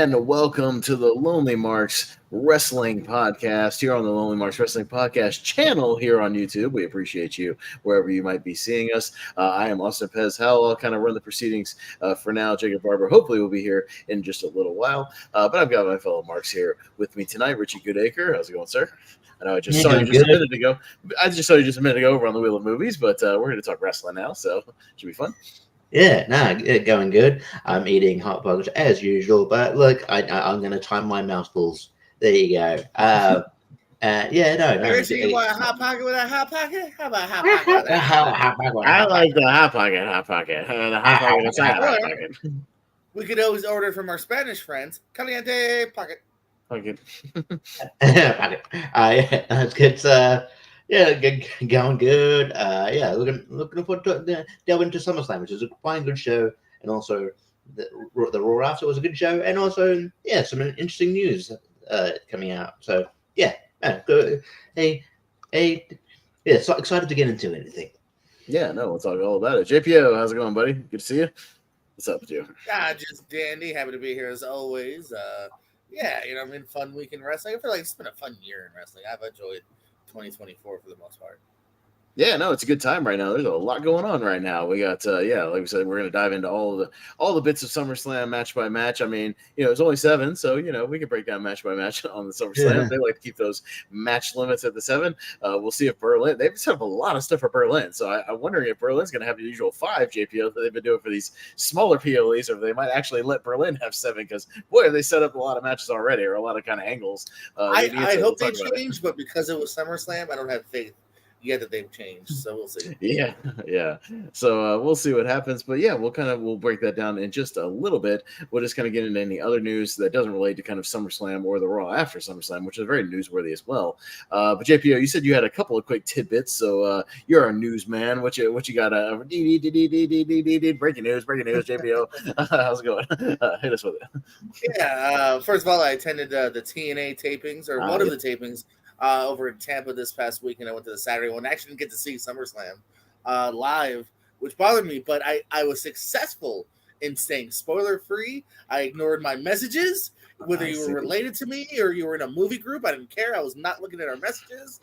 and welcome to the Lonely Marks Wrestling Podcast here on the Lonely Marks Wrestling Podcast channel here on YouTube. We appreciate you wherever you might be seeing us. I am Austin Pez Howell. I'll kind of run the proceedings for now. Jacob Barber hopefully will be here in just a little while, but I've got my fellow Marks here with me tonight. Richie Goodacre, how's it going, sir? I know I just saw you just a minute ago. Over on the Wheel of Movies, but we're here to talk wrestling now, so should be fun. Yeah, going good. I'm eating hot dogs as usual, but look, I'm going to time my mouthfuls. There you go. No. Richie, you want a hot pocket with a hot pocket? How about a hot pocket with a hot pocket? I like the hot pocket. The hot pocket inside hot pocket. We could always order from our Spanish friends. Caliente pocket. Pocket. Pocket. It's going good. Looking forward to delve into Summerslam, which is a fine, good show, and also the Raw after was a good show, and also some interesting news coming out. So good. So excited to get into anything. Yeah, no, we'll talk all about it. JPO, how's it going, buddy? Good to see you. What's up with you? Just dandy. Happy to be here as always. Fun week in wrestling. I feel like it's been a fun year in wrestling. I've enjoyed 2024 for the most part. Yeah, no, it's a good time right now. There's a lot going on right now. We got, like we said, we're going to dive into all the bits of SummerSlam match by match. I mean, there's only 7, so we can break down match by match on the SummerSlam. Yeah. They like to keep those match limits at the 7. We'll see if Berlin. They've set up a lot of stuff for Berlin, so I'm wondering if Berlin's going to have the usual 5 JPO that they've been doing for these smaller PLEs, or they might actually let Berlin have 7 because boy, they set up a lot of matches already, or a lot of kind of angles. I hope they change, but because it was SummerSlam, I don't have faith yet that they've changed, so we'll see. Yeah. So we'll see what happens, but yeah, we'll break that down in just a little bit. We'll just kind of get into any other news that doesn't relate to kind of SummerSlam or the Raw after SummerSlam, which is very newsworthy as well. But JPO, you said you had a couple of quick tidbits, so you're a newsman. What you got? Breaking news, JPO. How's it going? Hit us with it. Yeah. First of all, I attended the TNA tapings, or one of the tapings. Over in Tampa this past week, and I went to the Saturday one. I actually didn't get to see SummerSlam live, which bothered me, but I was successful in staying spoiler-free. I ignored my messages, whether you were related to me or you were in a movie group. I didn't care. I was not looking at our messages.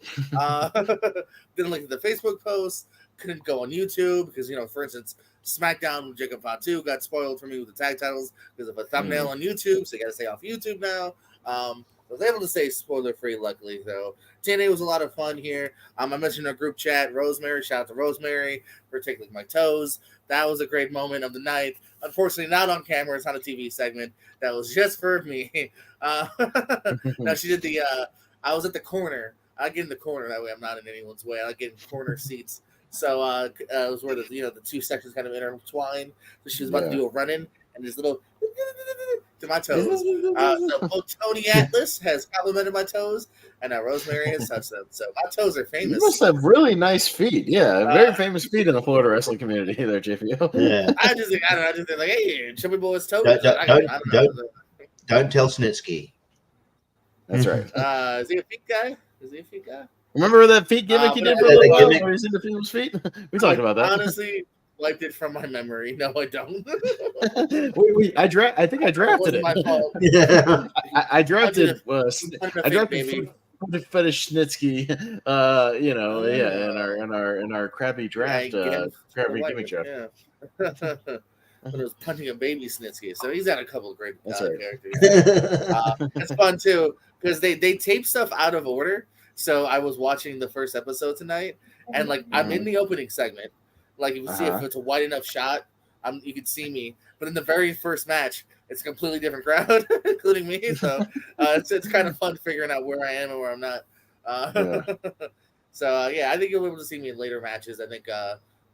Didn't look at the Facebook posts. Couldn't go on YouTube because, for instance, SmackDown with Jacob Fatu got spoiled for me with the tag titles because of a thumbnail on YouTube, so you got to stay off YouTube now. I was able to stay spoiler-free, luckily, though. TNA was a lot of fun here. I mentioned our group chat, Rosemary. Shout out to Rosemary for taking my toes. That was a great moment of the night. Unfortunately, not on camera. It's not a TV segment. That was just for me. No, she did the I was at the corner. I get in the corner. That way I'm not in anyone's way. I get in corner seats. So it was where the two sections kind of intertwined. So she was about to do a run-in, and this little to my toes. So both Tony Atlas has complimented my toes, and Rosemary has touched them. So my toes are famous. You must have really nice feet. Yeah, very famous feet in the Florida wrestling community there, JPO. Yeah. I just think, like, hey, Chubby Boy's toes. Don't tell Snitsky. That's right. Is he a feet guy? Remember that feet gimmick he did for a little while where he's into people's feet? We talked about that. Honestly, wiped it from my memory. No, I don't. I think I drafted it. My fault. Yeah. I drafted Fetish Snitsky, in our crappy draft, crappy gimmick draft. Yeah. But it was punching a baby Snitsky, so he's had a couple of great characters. It's fun too because they tape stuff out of order. So I was watching the first episode tonight, and I'm in the opening segment. Like you can see if it's a wide enough shot, you can see me. But in the very first match, it's a completely different crowd, including me. So it's kind of fun figuring out where I am and where I'm not. I think you'll be able to see me in later matches. I think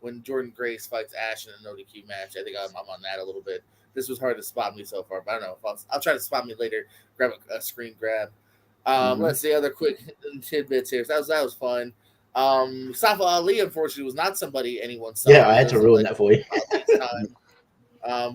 when Jordan Grace fights Ash in an ODQ match, I think I'm on that a little bit. This was hard to spot me so far, but I don't know. I'll try to spot me later. Grab a screen grab. Let's see other quick tidbits here. So that was fun. Mustafa Ali, unfortunately, was not somebody anyone saw. Yeah, I had to ruin that for you.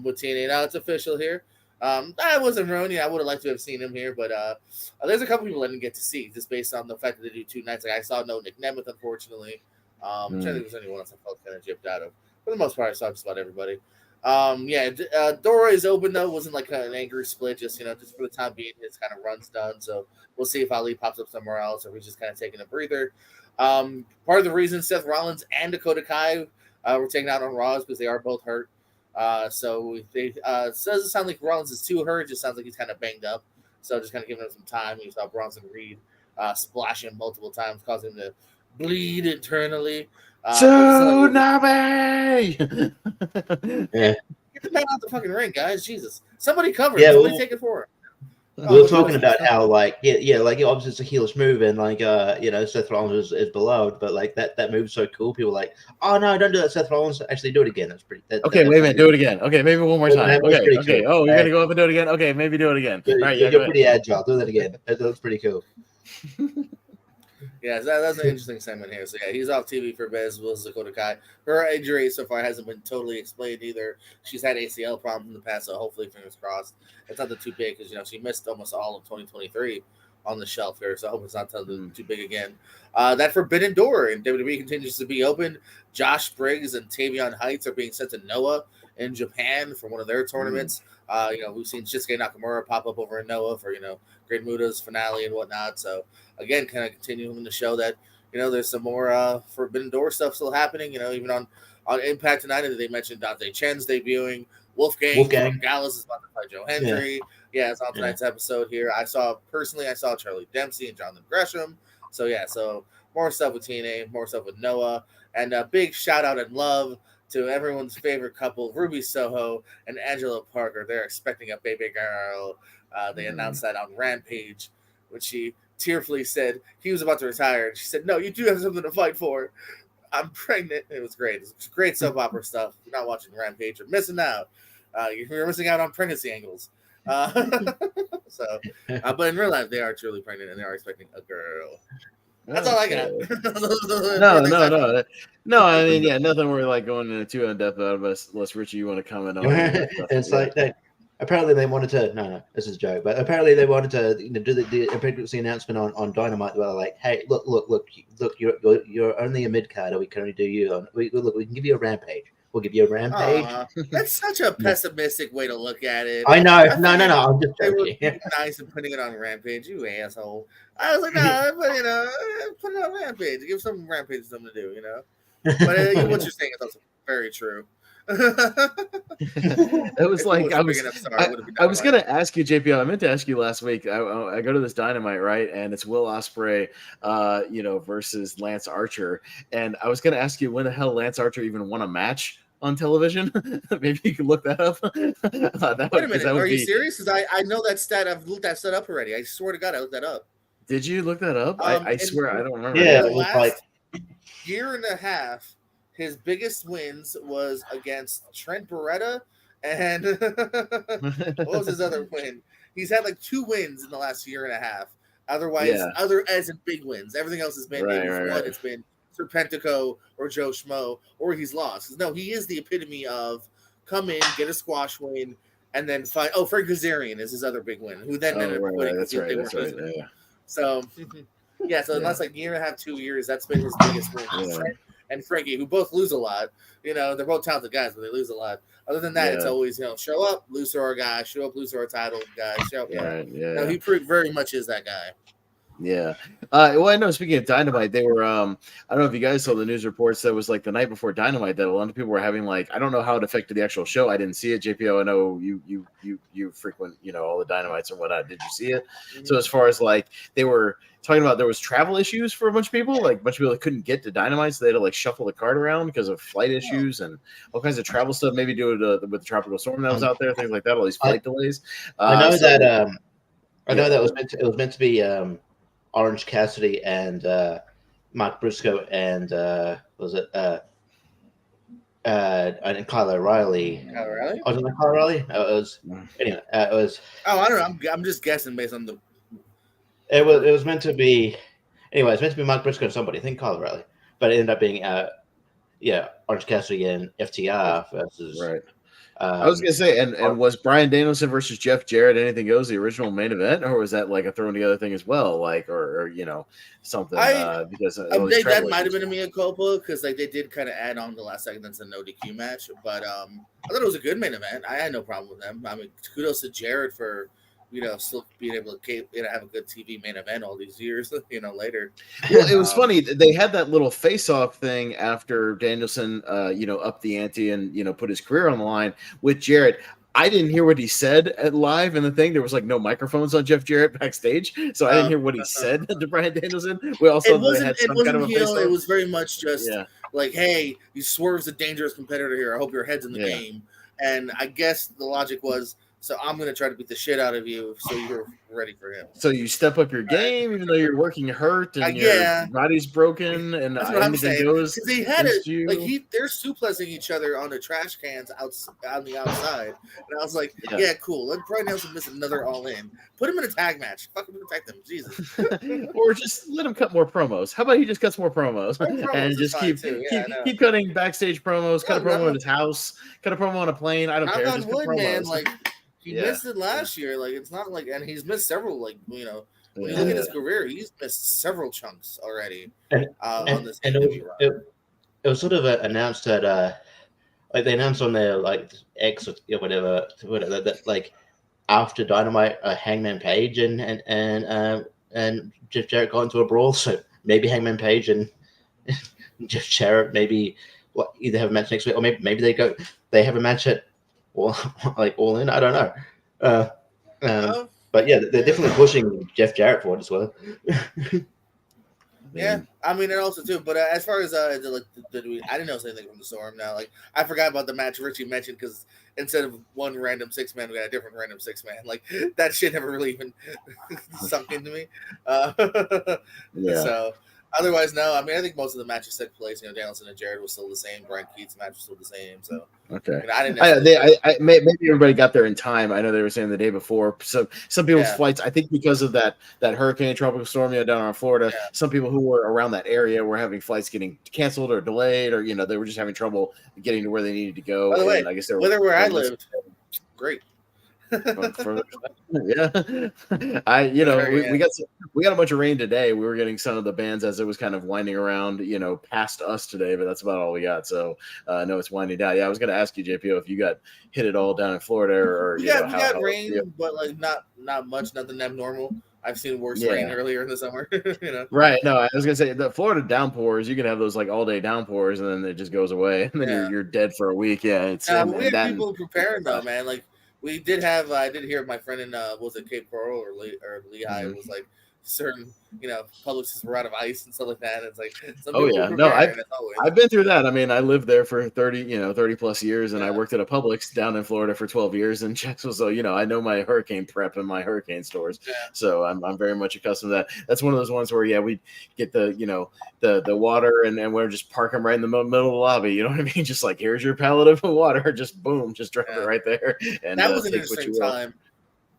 With TNA. Now it's official here. I wasn't ruining. I would have liked to have seen him here, but there's a couple people I didn't get to see just based on the fact that they do 2 nights. Like I saw no Nick Nemeth, unfortunately. I'm trying to think if there's anyone else I felt kind of gypped out of. For the most part, I saw just about everybody. Dora is open though. Wasn't like an angry split. Just just for the time being, his kind of run's done. So we'll see if Ali pops up somewhere else, or if he's just kind of taking a breather. Part of the reason Seth Rollins and Dakota Kai were taken out on Raw is because they are both hurt. So they doesn't sound like Rollins is too hurt. It just sounds like he's kind of banged up. So just kind of giving him some time. You saw Bronson Reed splash him multiple times, causing him to bleed internally. Tsunami! Yeah. Get the man out the fucking ring, guys. Jesus. Somebody cover Yeah, him. Somebody take it for him. We were talking about how, like, obviously it's a heelish move, and like, Seth Rollins is beloved, but like that move's so cool. People are like, oh no, don't do that, Seth Rollins. Actually, do it again. That's pretty. Okay, wait a minute. Do it again. Okay, maybe one more time. Okay. Cool. Oh, you're gonna go up and do it again. Okay, maybe do it again. All right, you're pretty agile. Do that again. That looks pretty cool. Yeah, that's an interesting segment here. So yeah, he's off TV for a bit, as well as Dakota Kai. Her injury so far hasn't been totally explained either. She's had ACL problems in the past, so hopefully, fingers crossed, it's not too big because she missed almost all of 2023 on the shelf here. So I hope it's not too big again. That Forbidden Door in WWE continues to be open. Josh Briggs and Tavion Heights are being sent to Noah in Japan for one of their tournaments. We've seen Shinsuke Nakamura pop up over in Noah for Great Muda's finale and whatnot. So again, kind of continuing to show that there's some more Forbidden Door stuff still happening. Even on Impact tonight, they mentioned Dante Chen's debuting. Wolfgang Gallus is about to fight Joe Hendry. Yeah, it's on tonight's episode here. I saw Charlie Dempsey and Jonathan Gresham. So more stuff with TNA, more stuff with Noah, and a big shout out and love to everyone's favorite couple, Ruby Soho and Angela Parker. They're expecting a baby girl. They announced that on Rampage, which she tearfully said he was about to retire. And she said, no, you do have something to fight for. I'm pregnant. It was great. It was great soap opera stuff. If you're not watching Rampage, you're missing out. You're missing out on pregnancy angles. But in real life, they are truly pregnant and they are expecting a girl. That's all I got. No. I mean, nothing we're like going into too in depth about, unless Richie, you want to comment on it. It's like that. Apparently, they wanted to. No, this is a joke. But apparently, they wanted to do the pregnancy announcement on Dynamite. They were like, "Hey, look! You're only a mid carder. We can only do you. We can give you a Rampage. We'll give you a Rampage." That's such a pessimistic way to look at it. I know. No. I'm just joking. They were nice and putting it on Rampage. You asshole. I was like, nah, but put it on Rampage. Give some Rampage something to do. But what you're saying is also very true. It was like I was gonna ask you, JP. I meant to ask you last week. I go to this Dynamite, right, and it's Will Ospreay, versus Lance Archer, and I was gonna ask you when the hell Lance Archer even won a match on television. Maybe you can look that up. Wait a minute, are you serious? Because I know that stat. I've looked that stat up already. I swear to God, I looked that up. Did you look that up? I swear I don't remember. Yeah, the last year and a half. His biggest wins was against Trent Beretta and what was his other win? He's had like 2 wins in the last year and a half. Otherwise, as in big wins. Everything else has been one. It's been Serpentico or Joe Schmo, or he's lost. No, he is the epitome of come in, get a squash win, and then fight. Oh, Frank Kazarian is his other big win, who then ended up quitting. That's right. Yeah. So, in the last year and a half, 2 years, that's been his biggest win. Trent and Frankie, who both lose a lot. They're both talented guys, but they lose a lot. Other than that, it's always, show up, lose to our guy, show up, lose to our title guy, show up. No, he very much is that guy. Yeah. Well, I know, speaking of Dynamite, they were, I don't know if you guys saw the news reports that was like the night before Dynamite that a lot of people were having I don't know how it affected the actual show. I didn't see it. JPO, I know you frequent, all the Dynamites and whatnot. Did you see it? Mm-hmm. So as far as they were talking about, there was travel issues for a bunch of people, a bunch of people that couldn't get to Dynamite, so they had to shuffle the card around because of flight issues and all kinds of travel stuff, maybe due to with the tropical storm that was out there, things like that, all these flight delays. I know that it was meant to be Orange Cassidy and Mark Briscoe and and Kyle O'Reilly. Kyle O'Reilly? Wasn't it Kyle O'Reilly? It was. Anyway, it was. Oh, I don't know. I'm just guessing based on the. It was meant to be. Anyway, it's meant to be Mark Briscoe and somebody. I think Kyle O'Reilly, but it ended up being Orange Cassidy and FTR versus I was gonna say, and was Bryan Danielson versus Jeff Jarrett anything goes the original main event, or was that like a thrown together thing as well, like or something? Because all these that might have been a mea culpa because like they did kind of add on the last second that's a no DQ match, but I thought it was a good main event. I had no problem with them. I mean, kudos to Jarrett for still being able to have a good TV main event all these years, later. Well, it was funny. They had that little face-off thing after Danielson, upped the ante and, put his career on the line with Jarrett. I didn't hear what he said at live in the thing. There was like no microphones on Jeff Jarrett backstage, so I didn't hear what he said to Bryan Danielson. We also it wasn't heel. It was very much just like, hey, you Swerve's a dangerous competitor here. I hope your head's in the game. And I guess the logic was, so I'm going to try to beat the shit out of you so you're ready for him. So you step up your game even though you're working hurt and your body's broken and that's what I'm saying. Goes they had it like they're suplexing each other on the trash cans on the outside. And I was like, yeah cool. Let Bryan Danielson miss another all in. Put him in a tag match. Fucking protect him. Jesus. Or just let him cut more promos. How about he just cuts more promos and just keep cutting backstage promos, cut a promo in his house, cut a promo on a plane. I don't care. Just cut promos. Man, like he missed it last year. Like it's not like, and he's missed several. Like when you look at his career, he's missed several chunks already. On this it was sort of announced that like they announced on their like X or whatever that like after Dynamite, Hangman Page and Jeff Jarrett got into a brawl. So maybe Hangman Page and Jeff Jarrett maybe either have a match next week or maybe they have a match at. All in. I don't know, but yeah, they're definitely pushing Jeff Jarrett forward as well. Yeah, I mean, and also too. But as far as I didn't know anything from the Storm. Now, like I forgot about the match Richie mentioned because instead of one random 6-man, we got a different random 6-man. Like that shit never really even sunk into me. So. Otherwise, no. I mean, I think most of the matches took place. Danielson and Jarrett was still the same. Brian Keats' match was still the same. So okay, I didn't. Maybe everybody got there in time. I know they were saying the day before. So some people's flights, I think, because of that hurricane, tropical storm down in Florida. Some people who were around that area were having flights getting canceled or delayed, or they were just having trouble getting to where they needed to go. By the way, I guess where I lived, great. We got a bunch of rain today. We were getting some of the bands as it was kind of winding around, past us today, but that's about all we got. So I know it's winding down. Yeah, I was going to ask you, JPO, if you got hit at all down in Florida or we got rain, but like not much, nothing abnormal. I've seen worse rain earlier in the summer. Right? No, I was gonna say the Florida downpours. You can have those like all day downpours, and then it just goes away, and then you're dead for a week. Yeah, it's we had people preparing though, man. Like. We did have. I did hear my friend in was it Cape Coral or Lehigh was like certain Publixes were out of ice and stuff like that. It's like I've been through that. I mean, I lived there for 30 plus years, and I worked at a Publix down in Florida for 12 years in Jacksonville. So I know my hurricane prep and my hurricane stores. So I'm very much accustomed to that. That's one of those ones where we get the the water and we're just park them right in the middle of the lobby. You know what I mean? Just like here's your pallet of water. Just boom, just drop it right there. And that was an interesting time.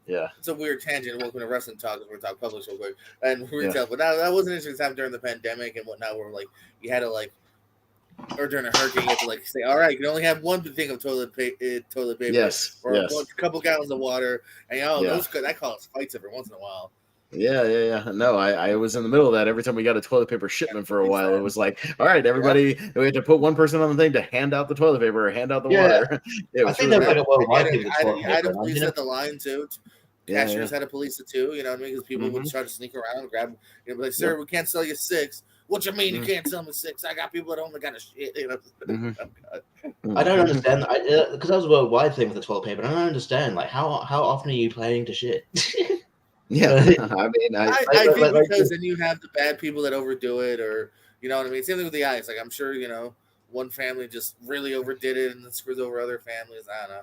Yeah, it's a weird tangent. Welcome to wrestling talk. We're talking Publix real quick and retail, but that was an interesting time during the pandemic and whatnot. Where like you had to or during a hurricane, you have to say, all right, you can only have one thing of toilet paper, or a couple gallons of water, and that causes fights every once in a while. Yeah. No, I was in the middle of that. Every time we got a toilet paper shipment for a while, it was like, all right, everybody, we had to put one person on the thing to hand out the toilet paper or hand out the water. I think that's like a worldwide thing. I had to police at the line too. Cashiers had to police it too. You know what I mean? Because people would try to sneak around and grab. Like, sir, we can't sell you 6. What you mean you can't sell me 6? I got people that only got a shit. I don't understand because that was a worldwide thing with the toilet paper. I don't understand how often are you planning to shit? Yeah, I mean, I think because then you have the bad people that overdo it, or you know what I mean. Same thing with the ice. Like I'm sure one family just really overdid it and then screws over other families. I don't know.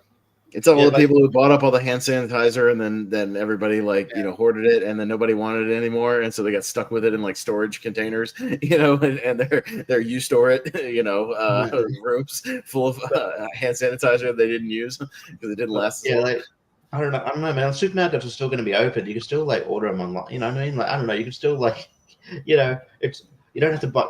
It's all the people who bought up all the hand sanitizer and then everybody hoarded it and then nobody wanted it anymore and so they got stuck with it in like storage containers, and they're you store it, rooms full of hand sanitizer they didn't use because it didn't last. I don't know, man. Supermarkets are still going to be open. You can still order them online. You know what I mean? Like I don't know. You can still it's you don't have to buy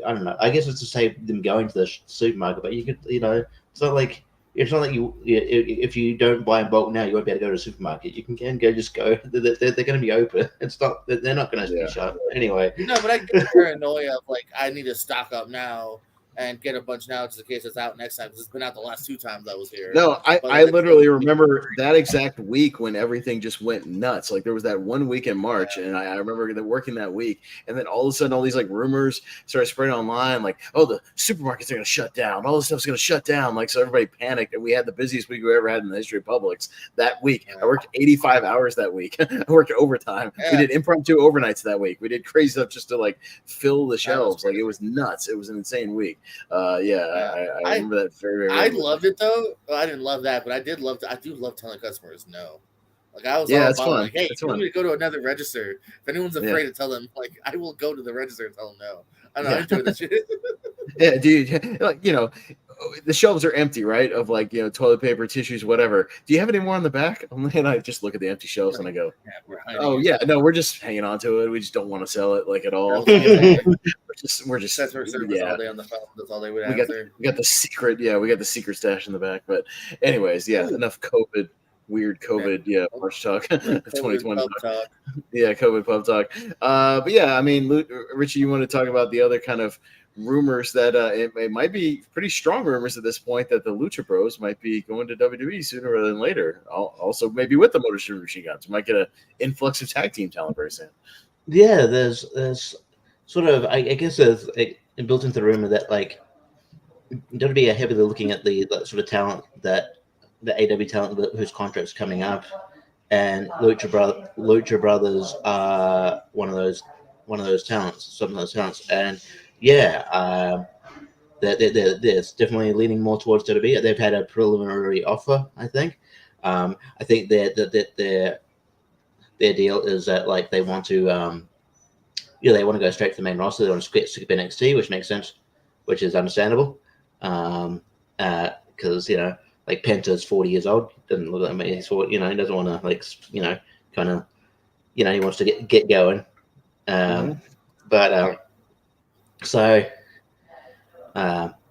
I don't know. I guess it's to save them going to the supermarket, but you could it's not like it's not like if you don't buy in bulk now, you won't be able to go to the supermarket. You can go, just go. They're going to be open. It's not. They're not going to be shut anyway. No, but I get the paranoia of like I need to stock up now and get a bunch now just in case it's out next time because it's been out the last 2 times I was here. No, I literally remember that exact week when everything just went nuts. Like there was that 1 week in March, and I remember working that week, and then all of a sudden all these like rumors started spreading online, like, oh, the supermarkets are going to shut down, all this stuff's going to shut down. Like, so everybody panicked, and we had the busiest week we ever had in the history of Publix that week. I worked 85 hours that week. I worked overtime. Yeah. We did impromptu overnights that week. We did crazy stuff just to like fill the shelves. Like it was nuts. It was an insane week. I remember that very, very I loved it though. Well, I didn't love that, but I do love telling customers no. Like I was all about like, hey, you want me to go to another register? If anyone's afraid to tell them, like I will go to the register and tell them no. I don't know, I enjoy that shit. Yeah, dude. Like, the shelves are empty, right? Of like, toilet paper, tissues, whatever. Do you have any more on the back? And I just look at the empty shelves and I go, no, we're just hanging on to it. We just don't want to sell it like at all. we're just that's our service all day on the phone. That's all they would answer. We got the secret, we got the secret stash in the back. But anyways, enough weird COVID, March talk, 2020 talk. Yeah, COVID pub talk. But yeah, I mean, Richie, you want to talk about the other kind of rumors that it might be pretty strong rumors at this point that the Lucha Bros might be going to WWE sooner rather than later. Also, maybe with the Motor City Machine Guns, we might get an influx of tag team talent very soon. Yeah, there's sort of I guess there's built into the rumor that like WWE are heavily looking at the sort of talent that the AW talent whose contract's coming up, and Lucha Brothers are one of those talents, some of those talents, and they're definitely leaning more towards WWE. They've had a preliminary offer, I think. I think that their deal is that like they want to they want to go straight to the main roster. They want to skip NXT, which makes sense, which is understandable, because like Penta's 40 years old, doesn't look like he's 40, he doesn't want to kind of he wants to get going, but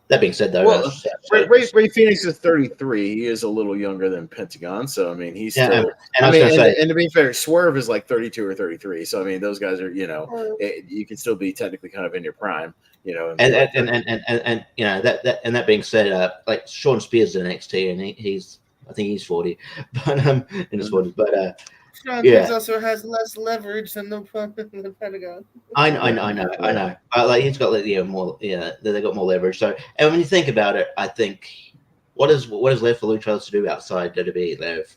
that being said, though, Ray Phoenix is 33. He is a little younger than Pentagon, so I mean, he's still. And to be fair, Swerve is like 32 or 33. So I mean, those guys are, you can still be technically kind of in your prime, And that being said, like Sean Spears is in NXT, and I think he's 40, but in his 40s, but. Sean Spears also has less leverage than the Pentagon. I know. Like he's got more. They got more leverage. So, and when you think about it, I think what is left for Lucha to do outside WWE?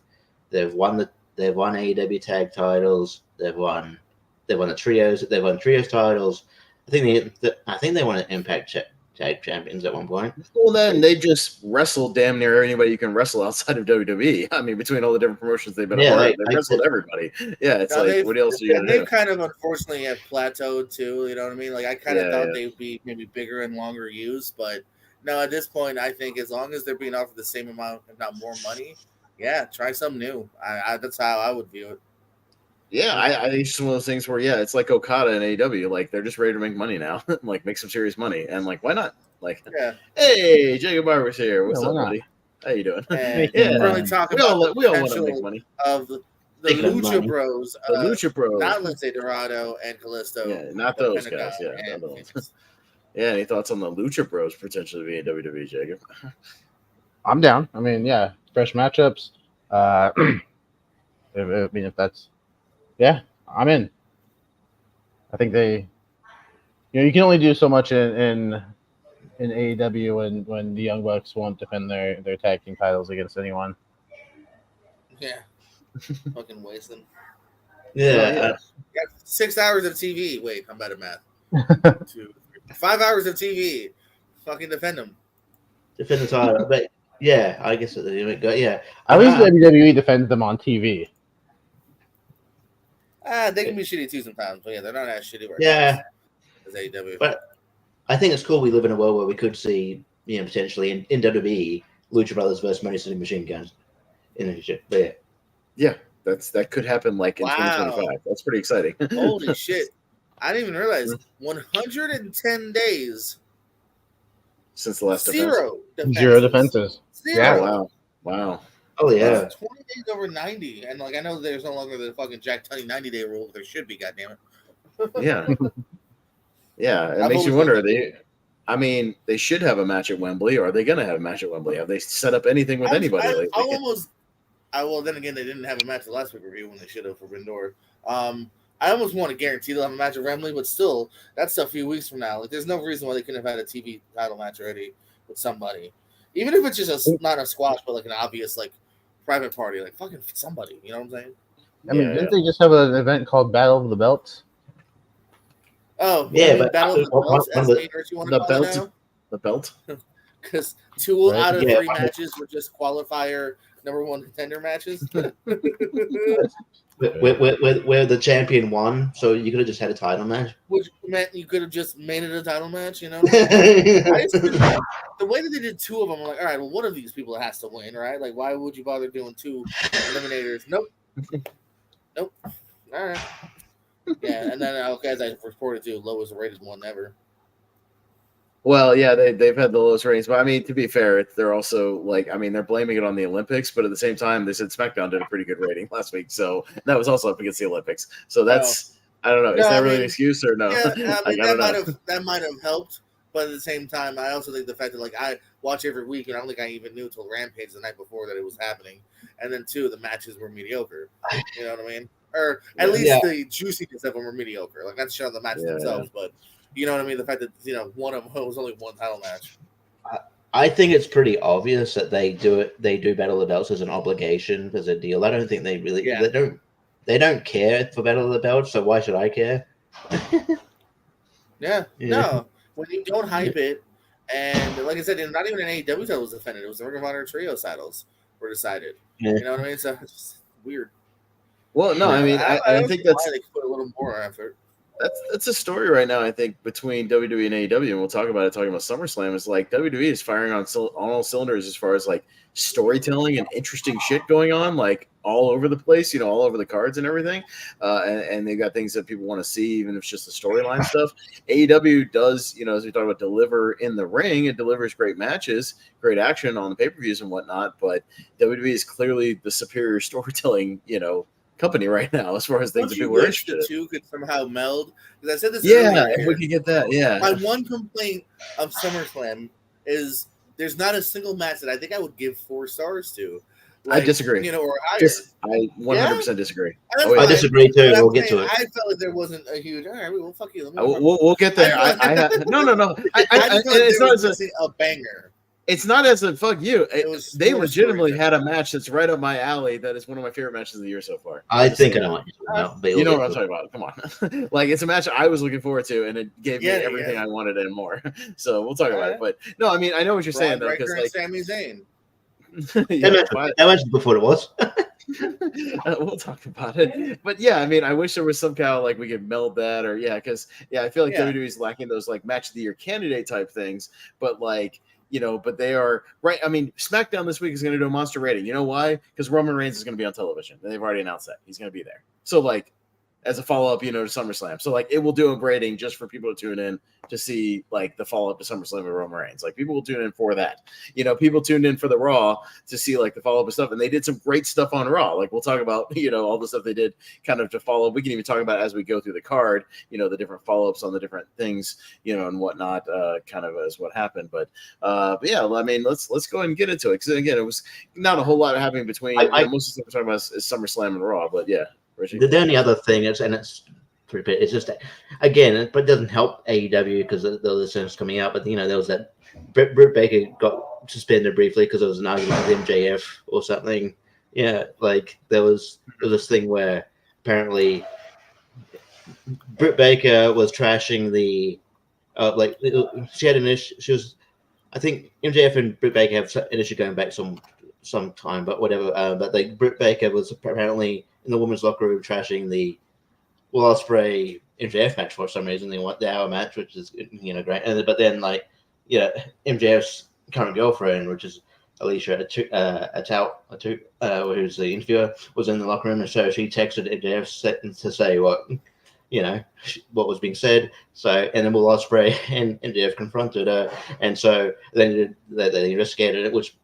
They've won AEW tag titles. They've won the trios. They've won trios titles. I think they won an Impact tag champions at one point. Well, then they just wrestled damn near anybody you can wrestle outside of WWE. I mean, between all the different promotions they've been a part of, they wrestled everybody. Yeah, it's what else are you gonna do? They've kind of unfortunately have plateaued too. You know what I mean? Like I kind of thought they'd be maybe bigger and longer used, but no. At this point, I think as long as they're being offered the same amount, if not more money, try something new. That's how I would view it. Yeah, I think it's just one of those things where, it's like Okada and AEW. Like, they're just ready to make money now. Like, make some serious money. And, like, why not? Like, hey, Jacob Barber's here. What's up, buddy? How you doing? We're really talking about we all want to make money. Of the Lucha Bros. The Lucha Bros. Not Lince Dorado and Kalisto. Yeah, not those guys. Yeah, not those. Any thoughts on the Lucha Bros potentially being WWE, Jacob? I'm down. I mean, fresh matchups. If that's... Yeah, I'm in. I think they, you can only do so much in AEW when the Young Bucks won't defend their tag team titles against anyone. Yeah, fucking waste them. Yeah. Got 6 hours of TV. Wait, I'm bad at math. 2, 5 hours of TV. Fucking defend them. Defend the title, but I guess at least WWE defends them on TV. They can be shitty too sometimes, but they're not as shitty right now as AEW. But I think it's cool we live in a world where we could see, potentially in WWE, Lucha Brothers versus Motor City Machine Guns in the future. But that could happen like in 2025. That's pretty exciting. Holy shit. I didn't even realize 110 days since the last Zero defenses. 0. Oh, wow. Oh yeah. That's 20 days over 90, and like I know there's no longer the fucking Jack Tunney 90-day rule, but there should be. Goddammit. Yeah. Yeah, it I've makes you always wonder. been- They should have a match at Wembley, or are they going to have a match at Wembley? Have they set up anything with anybody lately? Well, then again, they didn't have a match the last pay-per-view when they should have for Vendor. I almost want to guarantee they'll have a match at Wembley, but still, that's a few weeks from now. Like, there's no reason why they couldn't have had a TV title match already with somebody, even if it's just not a squash, but like an obvious like private party, like fucking somebody. You know what I'm saying? I mean, didn't they just have an event called Battle of the Belts? Oh Yeah, but but Battle of the Belts, as you want to the call belt, it now, the belt. because 2 out of 3 Yeah. matches were just qualifier number 1 contender matches. Where the champion won, so you could have just had a title match. Which meant you could have just made it a title match, you know? The way that they did 2 of them, I'm like, all right, well, one of these people has to win, right? Like, why would you bother doing 2 eliminators? Nope. All right. Yeah, and then, as I reported to, lowest rated one ever. Well, yeah, they've had the lowest ratings, but I mean, to be fair, they're also they're blaming it on the Olympics, but at the same time, they said SmackDown did a pretty good rating last week, so that was also up against the Olympics. So that's I don't know, is that really an excuse or no? Yeah, I mean, that might have helped, but at the same time, I also think the fact that I watch every week, and I don't think I even knew until Rampage the night before that it was happening, and then 2 the matches were mediocre. You know what I mean? Or at least the juiciness of them were mediocre. Like not showing the matches themselves, but. You know what I mean? The fact that one of them was only 1 title match. I think it's pretty obvious that they do it. They do Battle of the Belts as an obligation, as a deal. I don't think they really. Yeah. They don't care for Battle of the Belts. So why should I care? Yeah. No. When you don't hype it, and like I said, not even an AEW title was defended. It was the Ring of Honor trio titles were decided. Yeah. You know what I mean? So it's just weird. Well, no, I mean, I think that's why they put a little more effort. That's a story right now, I think, between WWE and AEW, and we'll talk about it talking about SummerSlam. Is like WWE is firing on all cylinders as far as like storytelling and interesting shit going on, like all over the place, all over the cards and everything. And they've got things that people want to see, even if it's just the storyline stuff. AEW does, as we talk about, deliver in the ring. It delivers great matches, great action on the pay-per-views and whatnot. But WWE is clearly the superior storytelling, company right now as far as things that people are interested in. The 2 could somehow meld, because I said this earlier, if we could get that. My one complaint of SummerSlam is there's not a single match that I think I would give 4 stars to. I disagree. Or higher. I 100% disagree. I disagree too. We'll get to it. I felt like there wasn't a huge. All right, well, fuck you. We'll get there. No. It's not a banger. It's not as a fuck you. They legitimately had a match that's right up my alley. That is one of my favorite matches of the year so far. I think I know what you know what I'm talking about. Come on, it's a match I was looking forward to, and it gave me everything I wanted and more. So we'll talk about it. But no, I mean, I know what you're saying though, because Sami Zayn. That match before it was. We'll talk about it, but I mean, I wish there was some kind of we could meld that, or because I feel like WWE is lacking those match of the year candidate type things, but but they are right. I mean, SmackDown this week is going to do a monster rating. You know why? Because Roman Reigns is going to be on television. They've already announced that he's going to be there. So as a follow-up, to SummerSlam. So it will do a rating just for people to tune in to see the follow-up to SummerSlam with Roman Reigns. People will tune in for that. People tuned in for the Raw to see the follow-up and stuff, and they did some great stuff on Raw. We'll talk about all the stuff they did kind of to follow. We can even talk about as we go through the card. The different follow-ups on the different things, and whatnot, kind of as what happened. But yeah, I mean, let's go ahead and get into it because again, it was not a whole lot happening between. Most of the stuff we're talking about is SummerSlam and Raw, but yeah. Richie. The only other thing is, and it's just again, but it doesn't help AEW because the listeners coming out. But there was that Britt Baker got suspended briefly because there was an argument with MJF or something. Yeah, there was this thing where apparently Britt Baker was trashing the she had an issue. She was, I think MJF and Britt Baker have an issue going back some time, but whatever. But Britt Baker was apparently in the women's locker room trashing the Will Ospreay MJF match for some reason. They want the hour match, which is great. But then MJF's current girlfriend, which is Alicia who's the interviewer, was in the locker room, and so she texted MJF to say what was being said. So and then Will Ospreay and MJF confronted her, and so then they investigated it, which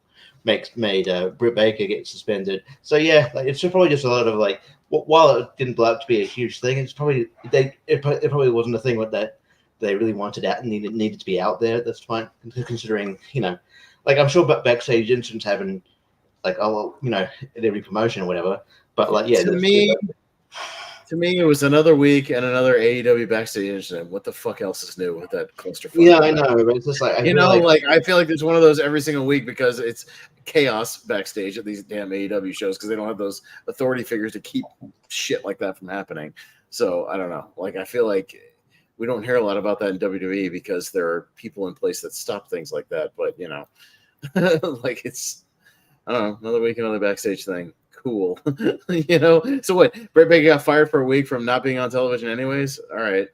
made Britt Baker get suspended. So yeah, like, it's probably just a lot of like, while it didn't blow up to be a huge thing, it's probably it probably wasn't a thing that they really wanted out and needed to be out there at this point, considering, you know, like I'm sure backstage incidents happen like at every promotion or whatever, but like yeah, to me, it was another week and another AEW backstage incident. What the fuck else is new with that clusterfuck? Yeah, I know, but it's just like I feel like there's one of those every single week because it's chaos backstage at these damn AEW shows because they don't have those authority figures to keep shit like that from happening. So I don't know. Like I feel like we don't hear a lot about that in WWE because there are people in place that stop things like that. But you know, like it's I don't know, another week, another backstage thing. Cool. You know, so what? Britt Baker got fired for a week from not being on television anyways? All right.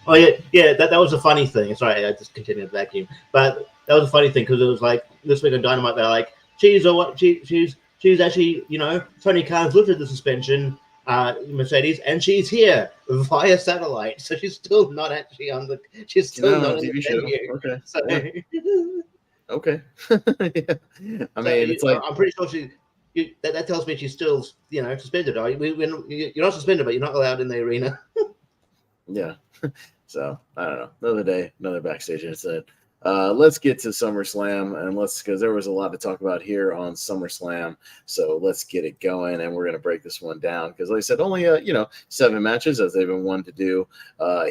Oh yeah, that was a funny thing. Sorry, I just continued the vacuum. But that was a funny thing because it was like this week on Dynamite, they're like, she's actually, you know, Tony Khan's lifted the suspension, Mercedes, and she's here via satellite. So she's still not actually on the not on the show. Okay. So, yeah. Okay. Yeah. I mean, it's like I'm pretty sure that tells me she's still, you know, suspended. You're not suspended, but you're not allowed in the arena. Yeah. So I don't know. Another day, another backstage incident. Let's get to SummerSlam and because there was a lot to talk about here on SummerSlam. So let's get it going, and we're going to break this one down because, like I said, only 7 matches as they've been wanting to do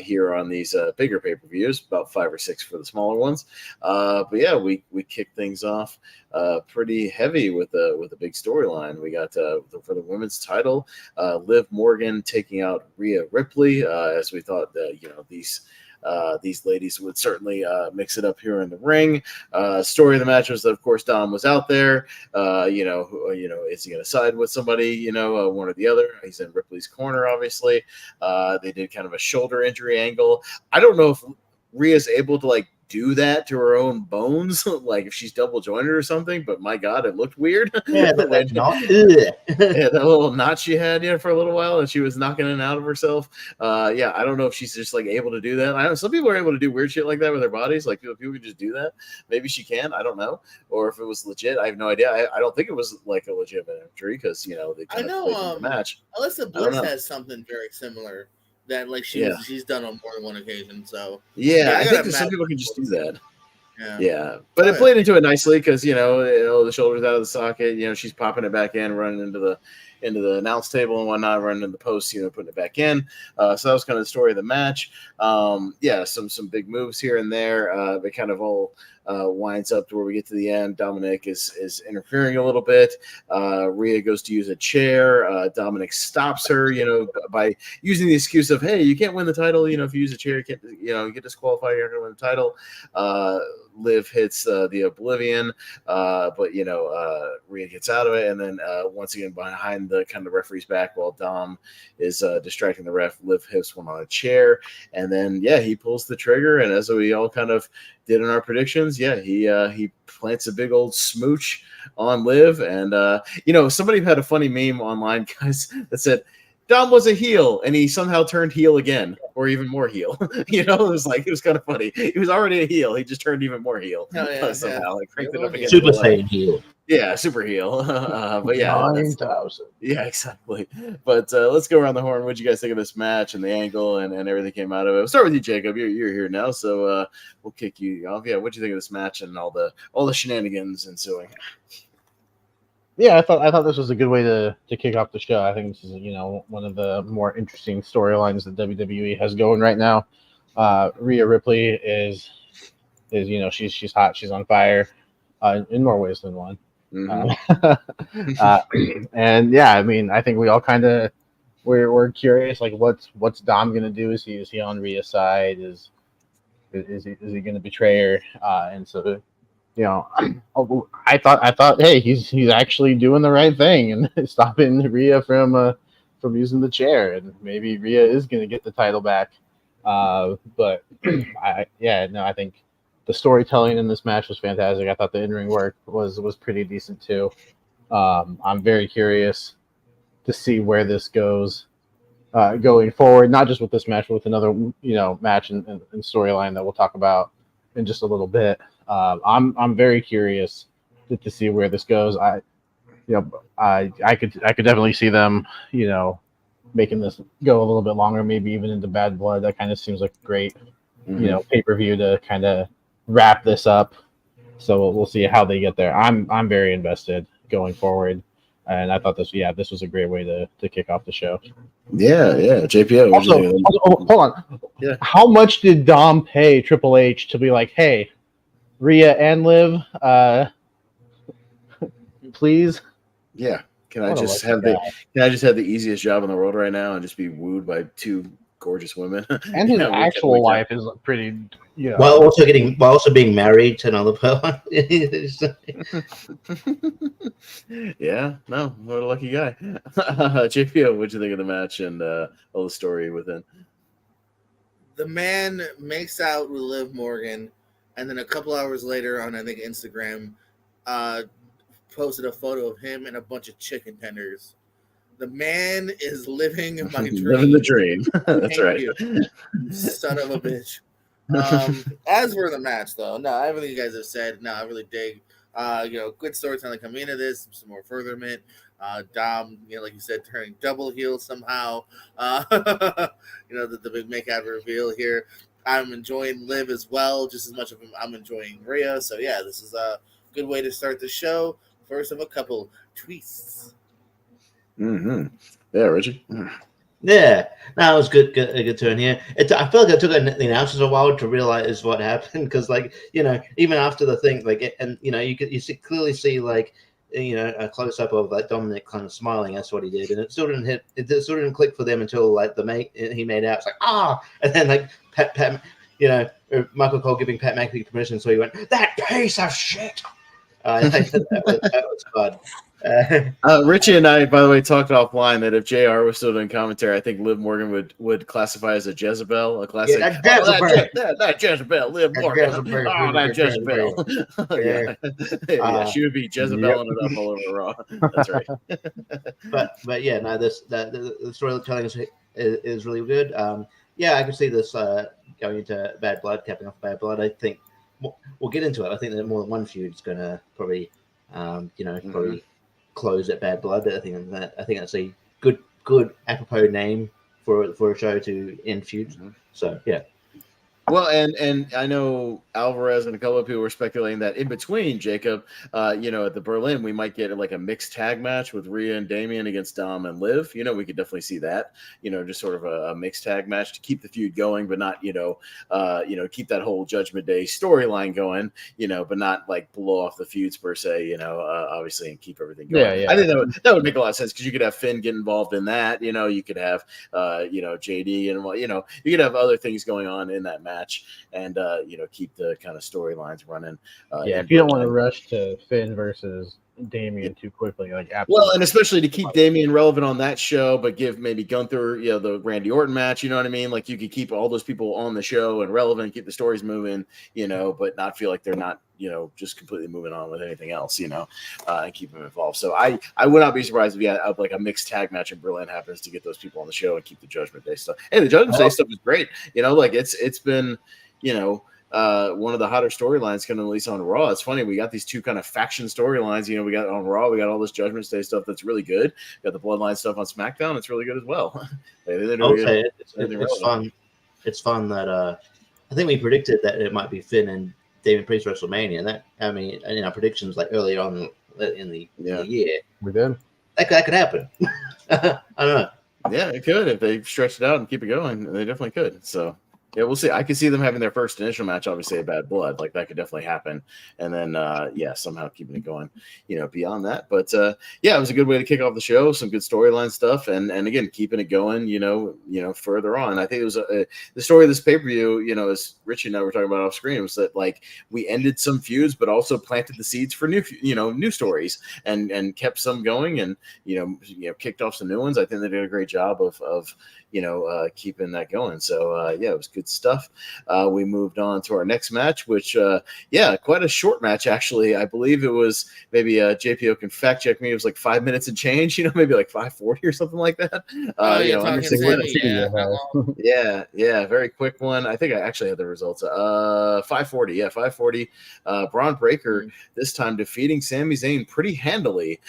here on these bigger pay-per-views, about 5 or 6 for the smaller ones. But yeah, we kicked things off pretty heavy with a big storyline. We got for the women's title, Liv Morgan taking out Rhea Ripley, as we thought these ladies would certainly mix it up here in the ring. Story of the match was that, of course, Dom was out there. Is he going to side with somebody? One or the other. He's in Ripley's corner, obviously. They did kind of a shoulder injury angle. I don't know if Rhea's able to do that to her own bones, like if she's double jointed or something. But my God, it looked weird. Yeah, that's not. Yeah, that little knot she had for a little while, and she was knocking it out of herself. Yeah, I don't know if she's just able to do that. I know some people are able to do weird shit like that with their bodies. Like people can just do that. Maybe she can. I don't know. Or if it was legit, I have no idea. I don't think it was like a legitimate injury because they kind of played the match. Alyssa Bliss has something very similar. That she's done on more than one occasion. So yeah, I think that some people can just do that. Yeah. But it played into it nicely because the shoulders out of the socket. She's popping it back in, running into the announce table and whatnot, running in the post, putting it back in. So that was kind of the story of the match. Some big moves here and there. They kind of all winds up to where we get to the end. Dominic is interfering a little bit. Rhea goes to use a chair. Dominic stops her, by using the excuse of, hey, you can't win the title. If you use a chair, you get disqualified. You're not going to win the title. Liv hits the Oblivion, but Rhea gets out of it, and then once again behind the kind of referee's back while Dom is distracting the ref, Liv hits one on a chair, and then he pulls the trigger, and as we all kind of did in our predictions, he plants a big old smooch on Liv, and somebody had a funny meme online, guys, that said Dom was a heel, and he somehow turned heel again, or even more heel. It was kind of funny. He was already a heel. He just turned even more heel somehow. Cranked it up again. Super Saiyan heel. Yeah, super heel. But yeah, 9,000. Yeah, exactly. But let's go around the horn. What'd you guys think of this match and the angle and everything came out of it? We'll start with you, Jacob. You're here now, so we'll kick you off. Yeah, what'd you think of this match and all the shenanigans ensuing? Yeah, I thought this was a good way to kick off the show. I think this is one of the more interesting storylines that WWE has going right now. Rhea Ripley is she's hot, she's on fire, in more ways than one. Mm-hmm. And yeah, I mean, I think we all kind of we're curious, like what's Dom gonna do? Is he on Rhea's side? Is he gonna betray her? And so. I thought, hey, he's actually doing the right thing and stopping Rhea from using the chair, and maybe Rhea is going to get the title back. But I think the storytelling in this match was fantastic. I thought the in-ring work was pretty decent too. I'm very curious to see where this goes going forward, not just with this match, but with another match and storyline that we'll talk about in just a little bit. I'm very curious to see where this goes. I could definitely see them, making this go a little bit longer, maybe even into Bad Blood. That kind of seems like a great, pay-per-view to kind of wrap this up. So we'll see how they get there. I'm very invested going forward, and I thought this was a great way to kick off the show. Yeah. JPO. Also, hold on. Yeah. How much did Dom pay Triple H to be like, hey, Rhea and Liv, please? Yeah. Can I just have the easiest job in the world right now and just be wooed by two gorgeous women? And his actual wife is pretty, While also being married to another person. Yeah, no, what a lucky guy. JPO, what'd you think of the match and all the story within? The man makes out with Liv Morgan, and then a couple hours later on, I think, Instagram, posted a photo of him and a bunch of chicken tenders. The man is living my dream. Living the dream. That's right. You son of a bitch. As for the match, though, no, everything you guys have said, no, I really dig. Good storytelling coming into this, some more furtherment. Dom, like you said, turning double heel somehow. The big makeout reveal here. I'm enjoying Liv as well, just as much of I'm enjoying Rhea. So yeah, this is a good way to start the show. First of a couple twists. Mm-hmm. Yeah, Richie. Yeah, no, it was a good turn here. I feel like it took the announcers a while to realize what happened because, even after the thing, you clearly see a close up of Dominic kind of smiling. That's what he did, and it still didn't hit. It still didn't click for them until he made out. It's and then Pat, Michael Cole giving Pat McAfee permission, so he went, "That piece of shit." That was fun. Richie and I, by the way, talked offline that if JR was still doing commentary, I think Liv Morgan would classify as a Jezebel, a classic. Yeah, that Jezebel, Liv Morgan. That Jezebel. Yeah, she would be Jezebel and it up all over Raw. That's right. but yeah, no, the storytelling is really good. I can see this going into Bad Blood, capping off Bad Blood. I think we'll get into it. I think that more than one feud is going to probably, probably close at Bad Blood. I think that's a good apropos name for a show to end feuds. Mm-hmm. So yeah. Well, and I know Alvarez and a couple of people were speculating that in between, Jacob, at the Berlin, we might get a mixed tag match with Rhea and Damian against Dom and Liv. We could definitely see that, just sort of a mixed tag match to keep the feud going, but not, keep that whole Judgment Day storyline going, but not blow off the feuds per se, obviously, and keep everything going. Yeah. I think that would make a lot of sense because you could have Finn get involved in that, you could have, JD and, you could have other things going on in that match. And keep the kind of storylines running. If you don't want to rush to Finn versus Damian too quickly, absolutely. Well, and especially to keep Damian relevant on that show, but give maybe Gunther, the Randy Orton match. You know what I mean? You could keep all those people on the show and relevant, keep the stories moving, but not feel like they're not, just completely moving on with anything else, and keep them involved. So I would not be surprised if you had a mixed tag match in Berlin happens to get those people on the show and keep the Judgment Day stuff. Hey, the Judgment Day stuff is great. It's been, one of the hotter storylines coming at least on Raw. It's funny, we got these two kind of faction storylines. We got on Raw, we got all this Judgment Day stuff that's really good. We got the Bloodline stuff on SmackDown. It's really good as well. It's fun. It's fun that I think we predicted that it might be Finn and Damian Priest WrestleMania. And that, in our predictions earlier on in the year, we did. That could happen. I don't know. Yeah, it could if they stretch it out and keep it going. They definitely could. So. Yeah, we'll see. I could see them having their first initial match, obviously, at Bad Blood. That could definitely happen. And then, somehow keeping it going, beyond that. But, it was a good way to kick off the show. Some good storyline stuff. And again, keeping it going, further on. I think it was the story of this pay-per-view, as Richie and I were talking about off screen, was that, we ended some feuds, but also planted the seeds for new stories and kept some going and, kicked off some new ones. I think they did a great job of keeping that going. So, it was good good stuff. We moved on to our next match, which, quite a short match, actually. I believe it was maybe JPO can fact check me. It was like 5 minutes and change, maybe like 5:40 or something like that. Under 6 minutes. Yeah, very quick one. I think I actually had the results. 5:40. Yeah, 5:40. Braun Breaker this time defeating Sami Zayn pretty handily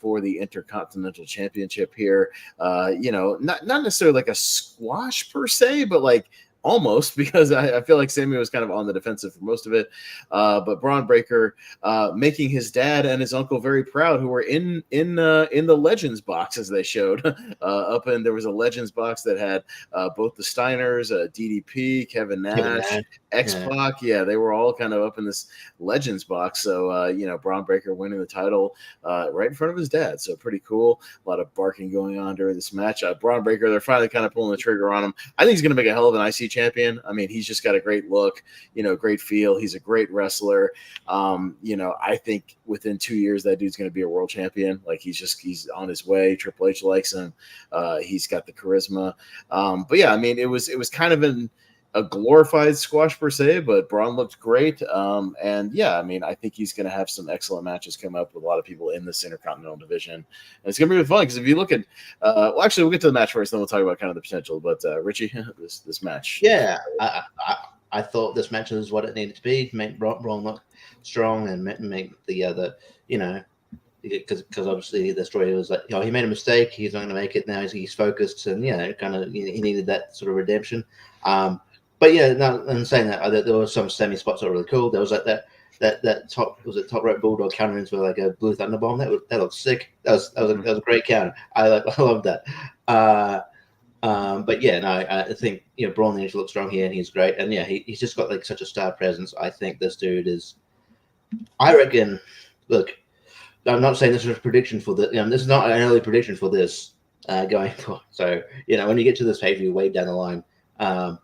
for the Intercontinental Championship here. Not necessarily like a squash per se, but like almost, because I feel like Sami was kind of on the defensive for most of it. But Braun Breaker making his dad and his uncle very proud, who were in the Legends box, as they showed up. And there was a Legends box that had both the Steiners, DDP, Kevin Nash, X-Pac. Yeah, they were all kind of up in this Legends box. So, Braun Breaker winning the title right in front of his dad. So pretty cool. A lot of barking going on during this match. Braun Breaker, they're finally kind of pulling the trigger on him. I think he's going to make a hell of an IC champion. I mean, he's just got a great look, great feel. He's a great wrestler. I think within 2 years, that dude's going to be a world champion. Like he's on his way. Triple H likes him. He's got the charisma. But yeah, I mean, it was kind of a glorified squash per se, but Braun looked great. And yeah, I mean, I think he's going to have some excellent matches come up with a lot of people in this Intercontinental division. And it's going to be really fun because if you look at, we'll get to the match first, then we'll talk about kind of the potential. But Richie, this match. Yeah, I thought this match was what it needed to be. Make Braun look strong and make the because obviously the story was like, he made a mistake. He's not going to make it now. He's focused, and he needed that sort of redemption. But yeah, and saying that, there were some semi spots that were really cool. There was like that top rope bulldog counter into like a blue thunder bomb. That looked sick. That was a great counter. I love that. But yeah, no, I think Braun needs to look strong here, and he's great. And yeah, he's just got like such a star presence. I think this dude is. I reckon. Look, I'm not saying this is a prediction for this. This is not an early prediction for this going forward. So when you get to this pay-per-view way down the line, I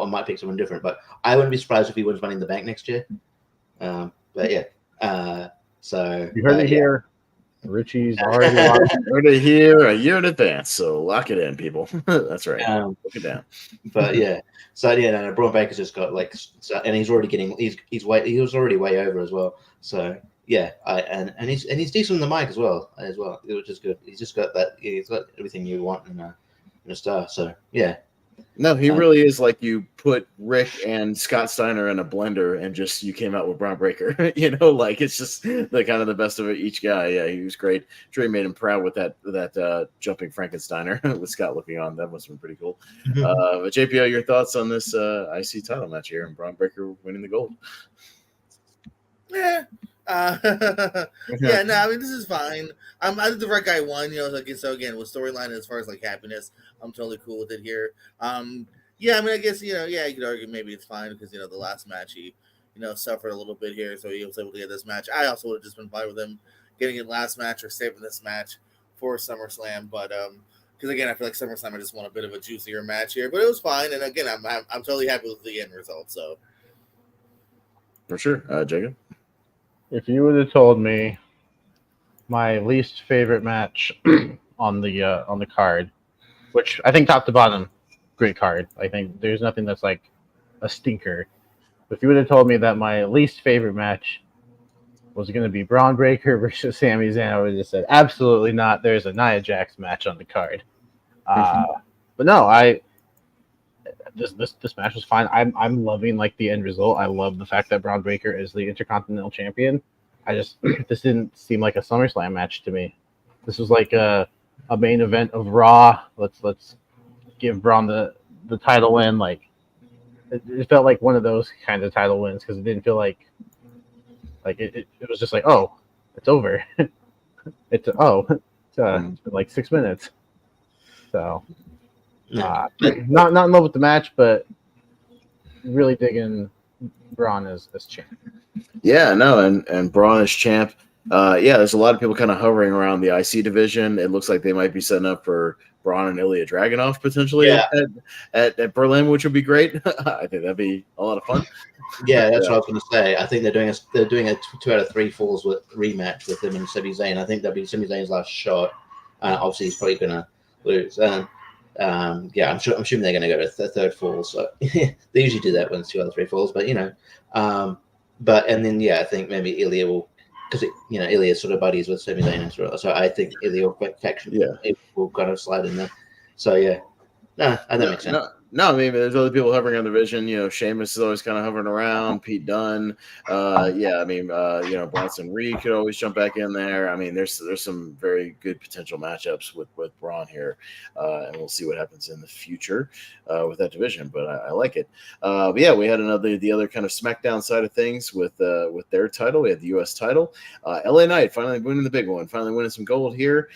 might pick someone different. But I wouldn't be surprised if he wins Money in the Bank next year. But yeah, so you heard it here. Richie's already heard it here a year in advance, so lock it in, people. That's right. Look it down. But yeah, so yeah, no, Braun Baker's just got and he's already getting he was already way over as well. So yeah, and he's decent on the mic as well, which is good. He's just got that. He's got everything you want in a star. So yeah. No, he really is like you put Rick and Scott Steiner in a blender and just you came out with Braun Breaker. Like it's just the kind of the best of each guy. Yeah, he was great. Dre made him proud with that jumping Frankensteiner with Scott looking on. That must have been pretty cool. But JPO, your thoughts on this IC title match here and Braun Breaker winning the gold? Yeah. Yeah, no, I mean this is fine. I think the right guy won, so again with storyline as far as like happiness, I'm totally cool with it here. Yeah, I mean I guess you could argue maybe it's fine because the last match he suffered a little bit here, so he was able to get this match. I also would have just been fine with him getting it last match or saving this match for SummerSlam, but because again I feel like SummerSlam I just want a bit of a juicier match here, but it was fine, and again I'm totally happy with the end result. So for sure, Jacob. If you would have told me my least favorite match on the card, which I think top to bottom, great card. I think there's nothing that's like a stinker. But if you would have told me that my least favorite match was going to be Braun Breaker versus Sami Zayn, I would have just said absolutely not. There's a Nia Jax match on the card. But no, This match was fine. I'm loving like the end result. I love the fact that Braun Breaker is the Intercontinental Champion. This didn't seem like a SummerSlam match to me. This was like a main event of Raw. Let's give Braun the title win. Like it felt like one of those kind of title wins because it didn't feel like it was just like, oh, it's over. It's been like 6 minutes. So. Not in love with the match, but really digging Braun as champ. Yeah, no, and Braun as champ. There's a lot of people kind of hovering around the IC division. It looks like they might be setting up for Braun and Ilya Dragunov potentially at Berlin, which would be great. I think that'd be a lot of fun. Yeah, that's what I was going to say. I think they're doing a 2 out of 3 falls with rematch with him and Sami Zayn. I think that'd be Sami Zayn's last shot. Obviously, he's probably going to lose. yeah, I'm assuming they're going to go to third fall. So they usually do that when it's 2 out of 3 falls. But but and then I think maybe Ilya will, because Ilya sort of buddies with Sami Zayn as well. So I think Ilya faction will kind of slide in there. So that makes sense. No, I mean, there's other people hovering on the division. Sheamus is always kind of hovering around. Pete Dunne. Bronson Reed could always jump back in there. I mean, there's some very good potential matchups with Braun here, and we'll see what happens in the future with that division. But I like it. But yeah, we had the other kind of SmackDown side of things with their title. We had the U.S. title. LA Knight finally winning the big one, finally winning some gold here,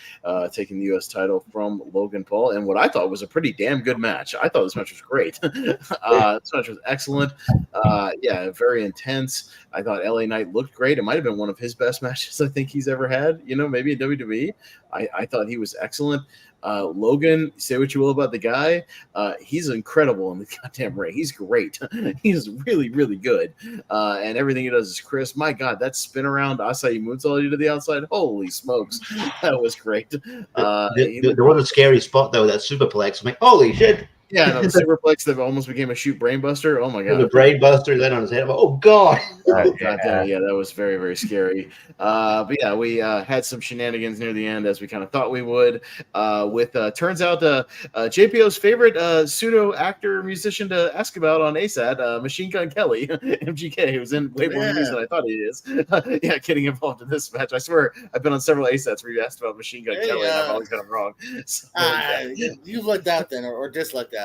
taking the U.S. title from Logan Paul, and what I thought was a pretty damn good match. I thought this match was great. This match was excellent. Very intense. I thought LA Knight looked great. It might have been one of his best matches I think he's ever had, maybe in WWE. I thought he was excellent. Logan, say what you will about the guy, he's incredible in the goddamn ring. He's great. He's really, really good. And everything he does is crisp. My God, that spin around Asai moonsault to the outside, holy smokes, that was great. There was a scary spot though, that superplex. I'm like, holy shit. Yeah, no, the superplex that almost became a shoot brainbuster. Oh my God, the brainbuster then on his head. Like, oh God. That was very, very scary. But yeah, we had some shenanigans near the end, as we kind of thought we would. Turns out JPO's favorite pseudo actor musician to ask about on ASAT, Machine Gun Kelly, MGK, who's in way more movies than I thought he is. Getting involved in this match. I swear, I've been on several ASATs where you asked about Machine Gun Kelly, and I've always got him wrong. So, you've lucked out then, or dislucked out.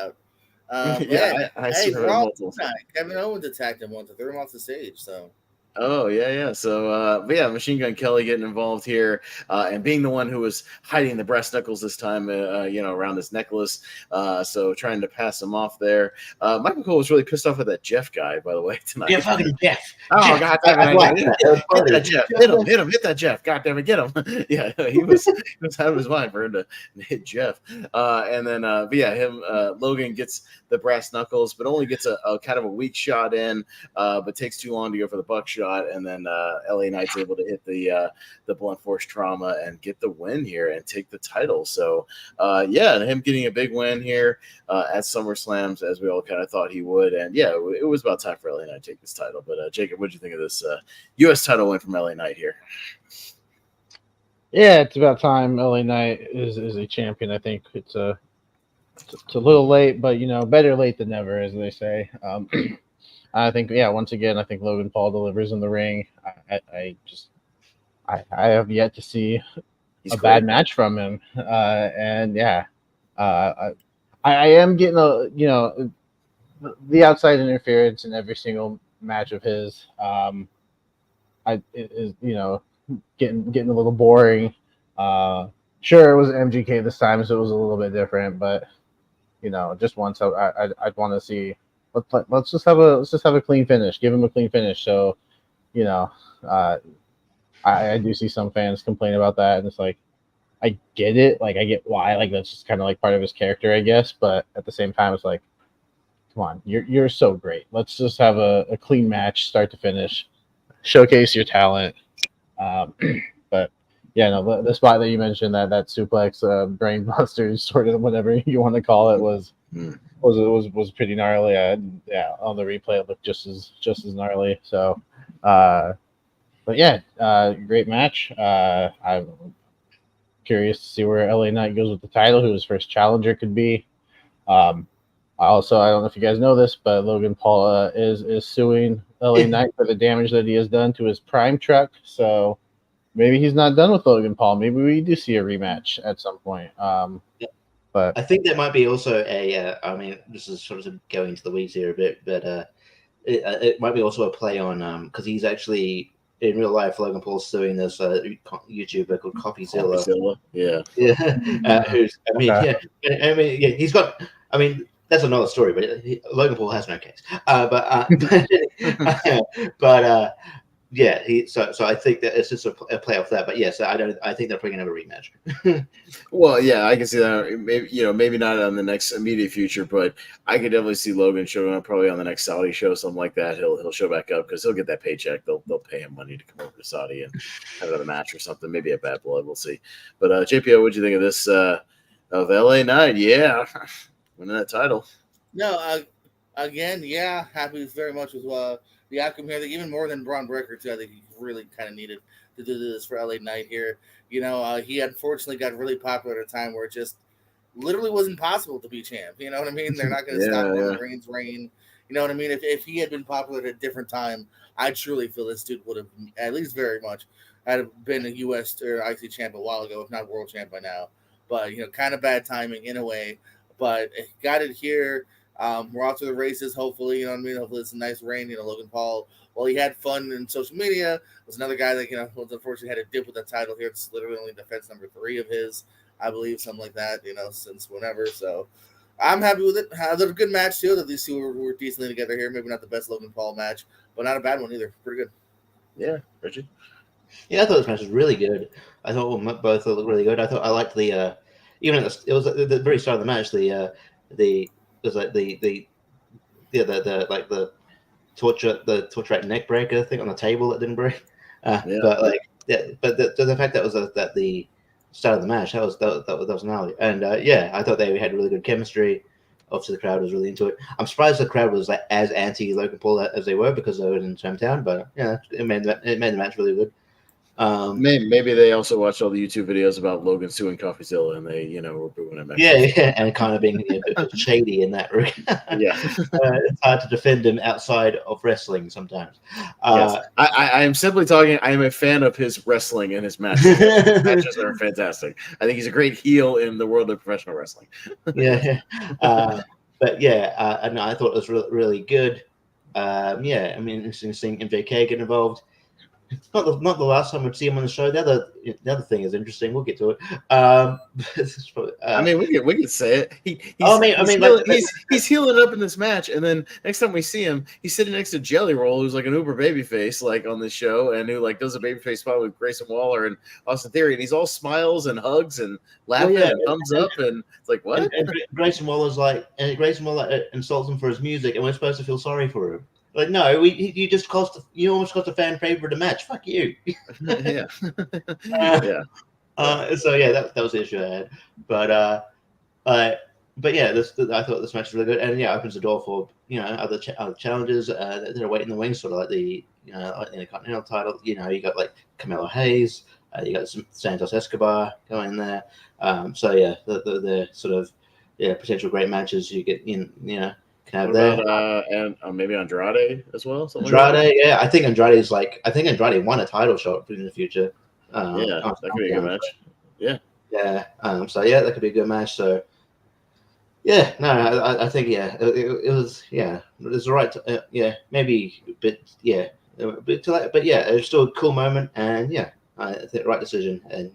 I see her multiple. Kevin Owens attacked him once, threw him off the stage. So. Oh, yeah. So, Machine Gun Kelly getting involved here and being the one who was hiding the brass knuckles this time, around his necklace. So trying to pass him off there. Michael Cole was really pissed off at that Jeff guy, by the way, tonight. Yeah, fucking Jeff. Oh, God damn it. Hit that Jeff. Hit that Jeff. God damn it, get him. Yeah, he was out of his mind for him to hit Jeff. Logan gets the brass knuckles, but only gets a kind of a weak shot in, but takes too long to go for the buckshot. And then LA Knight's able to hit the blunt force trauma and get the win here and take the title. So him getting a big win here at SummerSlam, as we all kind of thought he would. And it was about time for LA Knight to take this title. But Jacob, what do you think of this U.S. title win from LA Knight here? Yeah, it's about time LA Knight is a champion. I think it's a little late, but better late than never, as they say. I think, once again, I think Logan Paul delivers in the ring. I have yet to see bad match from him. I am getting the outside interference in every single match of his. Getting a little boring. Sure, it was MGK this time, so it was a little bit different, but just once I'd want to see. Let's just have a clean finish. Give him a clean finish. So, I do see some fans complain about that, and it's like, I get it. Like, I get why. Like, that's just kind of like part of his character, I guess. But at the same time, it's like, come on, you're so great. Let's just have a clean match, start to finish, showcase your talent. But the spot that you mentioned, that suplex, brain buster, sort of whatever you want to call it, was pretty gnarly. On the replay it looked just as gnarly. So great match. I'm curious to see where LA Knight goes with the title, who his first challenger could be. Also, I don't know if you guys know this, but Logan Paul is suing LA Knight for the damage that he has done to his Prime truck. So maybe he's not done with Logan Paul. Maybe we do see a rematch at some point. But I think there might be also this is sort of going into the weeds here a bit, but it might be also a play on because he's actually in real life. Logan Paul's suing this YouTuber called Coffeezilla. He's got. That's another story, but Logan Paul has no case. So I think that it's just a play off that. But yes, I think they're probably gonna have a rematch. Well, yeah, I can see that. Maybe not on the next immediate future, but I could definitely see Logan showing up probably on the next Saudi show, something like that. He'll show back up because he'll get that paycheck. They'll pay him money to come over to Saudi and have another match or something. Maybe a Bad Blood. We'll see. But JPO, what'd you think of this of LA Knight. Yeah, winning that title. No, again, yeah, happy very much with the outcome here. I think even more than Braun Breaker too. I think he really kind of needed to do this for LA Knight here. He unfortunately got really popular at a time where it just literally wasn't possible to be champ. You know what I mean? They're not going to stop Roman Reigns' reign. You know what I mean? If he had been popular at a different time, I truly feel this dude would have, at least very much, had been a U.S. or IC champ a while ago, if not world champ by now. But, kind of bad timing in a way. But got it here. We're off to the races, hopefully. You know what I mean? Hopefully it's a nice reign. Logan Paul, while he had fun in social media, was another guy that, was unfortunately had a dip with the title here. It's literally only defense number 3 of his, I believe, something like that, since whenever. So I'm happy with it. Had a good match, too. That these two were decently together here. Maybe not the best Logan Paul match, but not a bad one either. Pretty good. Yeah, Richie? Yeah, I thought this match was really good. I thought both looked really good. I liked the even it was at the very start of the match. It was like the torture rack neck breaker thing on the table that didn't break. But the fact that was at the start of the match, that was gnarly. And I thought they had really good chemistry. Obviously, the crowd was really into it. I'm surprised the crowd was like as anti Logan Paul as they were because they were in his hometown. But yeah, it made the match really good. Maybe they also watched all the YouTube videos about Logan suing CoffeeZilla and they, were booing him. Yeah, and kind of being a bit shady in that regard. It's hard to defend him outside of wrestling sometimes. Yes. I am simply talking. I am a fan of his wrestling and his matches. His matches are fantastic. I think he's a great heel in the world of professional wrestling. But I thought it was really good. I mean, interesting seeing MJK get involved. Not the last time we'd see him on the show. The other thing is interesting. We'll get to it. I mean, we could say it. He's healing up in this match, and then next time we see him, he's sitting next to Jelly Roll, who's like an uber babyface, like on this show, and who like does a babyface spot with Grayson Waller and Austin Theory, and he's all smiles and hugs and laughing and thumbs up, and it's like what? And Grayson Waller insults him for his music, and we're supposed to feel sorry for him. Like, no, you almost cost a fan favorite a match. Fuck you. Yeah. That was the issue I had. But I thought this match was really good, and opens the door for other challenges that are waiting in the wings, sort of like the Intercontinental title. You got like Carmelo Hayes, you got some Santos Escobar going there. The sort of potential great matches you get in can have there. And maybe Andrade as well. Andrade, I think Andrade won a title shot in the future. That could be a good match. That could be a good match. So, I think it was it was the right. Maybe a bit too late, but it was still a cool moment, and I think right decision, and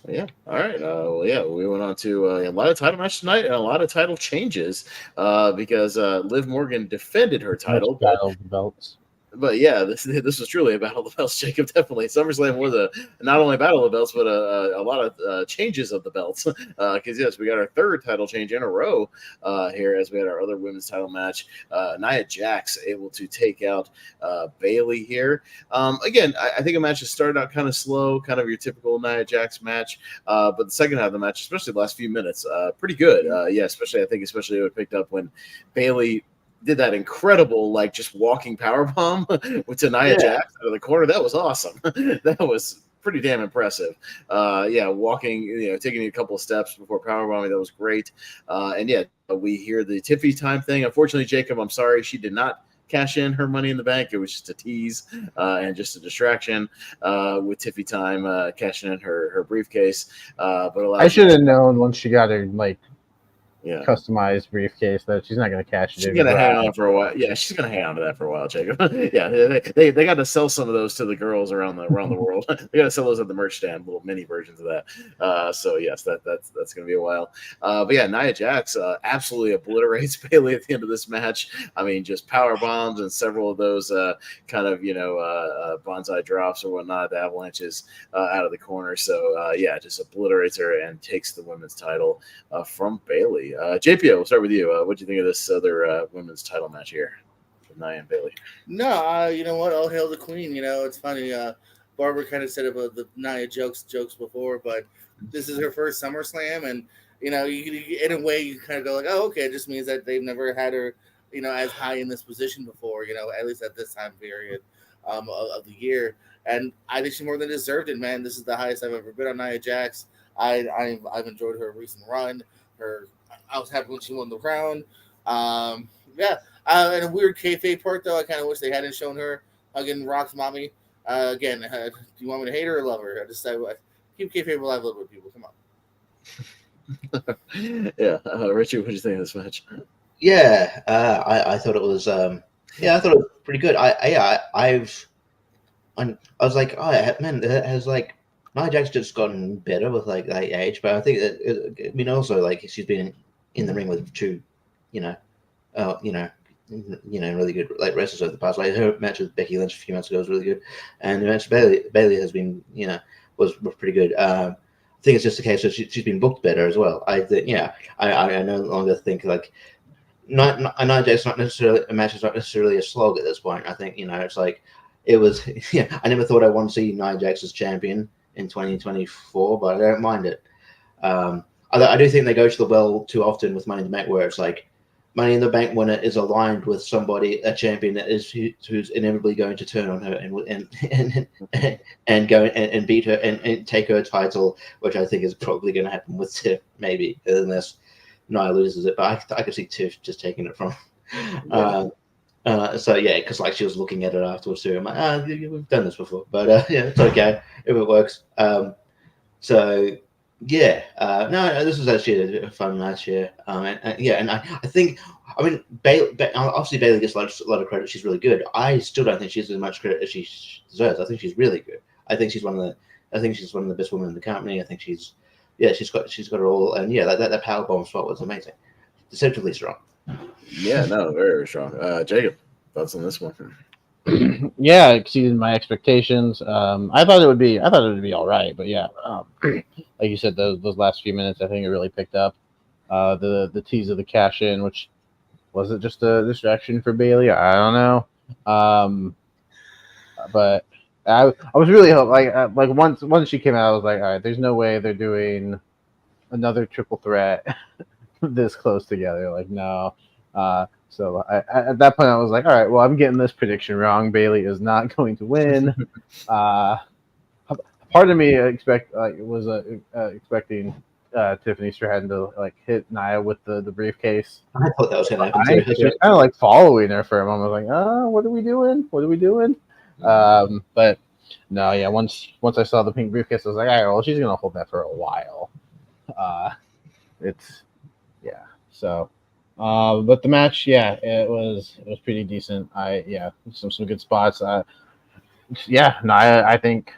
Yeah. All right. We went on to a lot of title matches tonight and a lot of title changes because Liv Morgan defended her title. Battle of the belts. But this was truly a battle of the belts, Jacob. Definitely, SummerSlam was not only a battle of the belts, but a lot of changes of the belts. Because we got our third title change in a row here, as we had our other women's title match. Nia Jax able to take out Bayley here. Again, I think a match has started out kind of slow, kind of your typical Nia Jax match. But the second half of the match, especially the last few minutes, pretty good. Especially it picked up when Bayley did that incredible, like just walking power bomb with Nia Jax out of the corner. That was awesome. That was pretty damn impressive. Walking, taking a couple of steps before power bombing. That was great. We hear the Tiffy time thing. Unfortunately, Jacob, I'm sorry, she did not cash in her Money in the Bank. It was just a tease and just a distraction with Tiffy time cashing in her briefcase. But I should have known once she got her customized briefcase that she's not going to cash it. She's going to hang on for a while. Yeah, she's going to hang on to that for a while, Jacob. They got to sell some of those to the girls around the world. They got to sell those at the merch stand, little mini versions of that. Yes, that's going to be a while. Nia Jax absolutely obliterates Bayley at the end of this match. I mean, just power bombs and several of those bonsai drops or whatnot, the avalanches out of the corner. So just obliterates her and takes the women's title from Bayley. JPO, we'll start with you. What do you think of this other women's title match here with Nia and Bayley? No, you know what? All hail the queen. It's funny. Barber kind of said about the Nia jokes before, but this is her first SummerSlam, and in a way, you kind of go like, oh, okay, it just means that they've never had her, as high in this position before, at least at this time period of the year. And I think she more than deserved it, man. This is the highest I've ever been on Nia Jax. I've enjoyed her recent run. I was happy when she won the crown. Yeah. And a weird kayfabe part, though, I kind of wish they hadn't shown her hugging Rock's mommy. Again, do you want me to hate her or love her? I keep kayfabe alive a little bit, people. Come on. Yeah, Richie, what did you think of this match? Yeah, I thought it was. I thought it was pretty good. I was like, oh man, it has like Nia Jax just gotten better with like age, but I think that also like she's been in the ring with two, really good like wrestlers over the past. Like her match with Becky Lynch a few months ago was really good, and the match with Bailey has been was pretty good. I think it's just a case of she's been booked better as well. I think I no longer think like Nia Jax not necessarily a match is not necessarily a slog at this point. I think it's like it was. Yeah, I never thought I want to see Nia Jax as champion in 2024, but I don't mind it. I do think they go to the well too often with Money in the Bank, where it's like Money in the Bank winner is aligned with a champion that is who's inevitably going to turn on her and go and beat her and take her title, which I think is probably going to happen with Tiff, maybe, unless Nia loses it. But I could see Tiff just taking it from. Because like she was looking at it afterwards too. I'm like, we've done this before, but it's okay if it works. No, this was actually a fun match here. And I think, obviously Bailey gets a lot of credit. She's really good. I still don't think she's as much credit as she deserves. I think she's really good. I think she's one of the best women in the company. I think she's got it all. And that powerbomb spot was amazing, deceptively strong. Yeah, no, very, very strong. Jacob, thoughts on this one? Yeah, exceeded my expectations. I thought it would be all right, but like you said, those last few minutes, I think it really picked up. The tease of the cash in, which was it just a distraction for Bailey? I don't know. But I was really like once she came out, I was like, all right, there's no way they're doing another triple threat this close together. Like, no. So at that point, I was like, all right, well, I'm getting this prediction wrong. Bailey is not going to win. Part of me was expecting Tiffany Stratton to like hit Nia with the briefcase. I thought that was going to happen too. She was kind of like following her for a moment. I was like, what are we doing? What are we doing? But no, yeah. Once I saw the pink briefcase, I was like, all right, well, she's going to hold that for a while. So. But the match, it was pretty decent. Some good spots. I think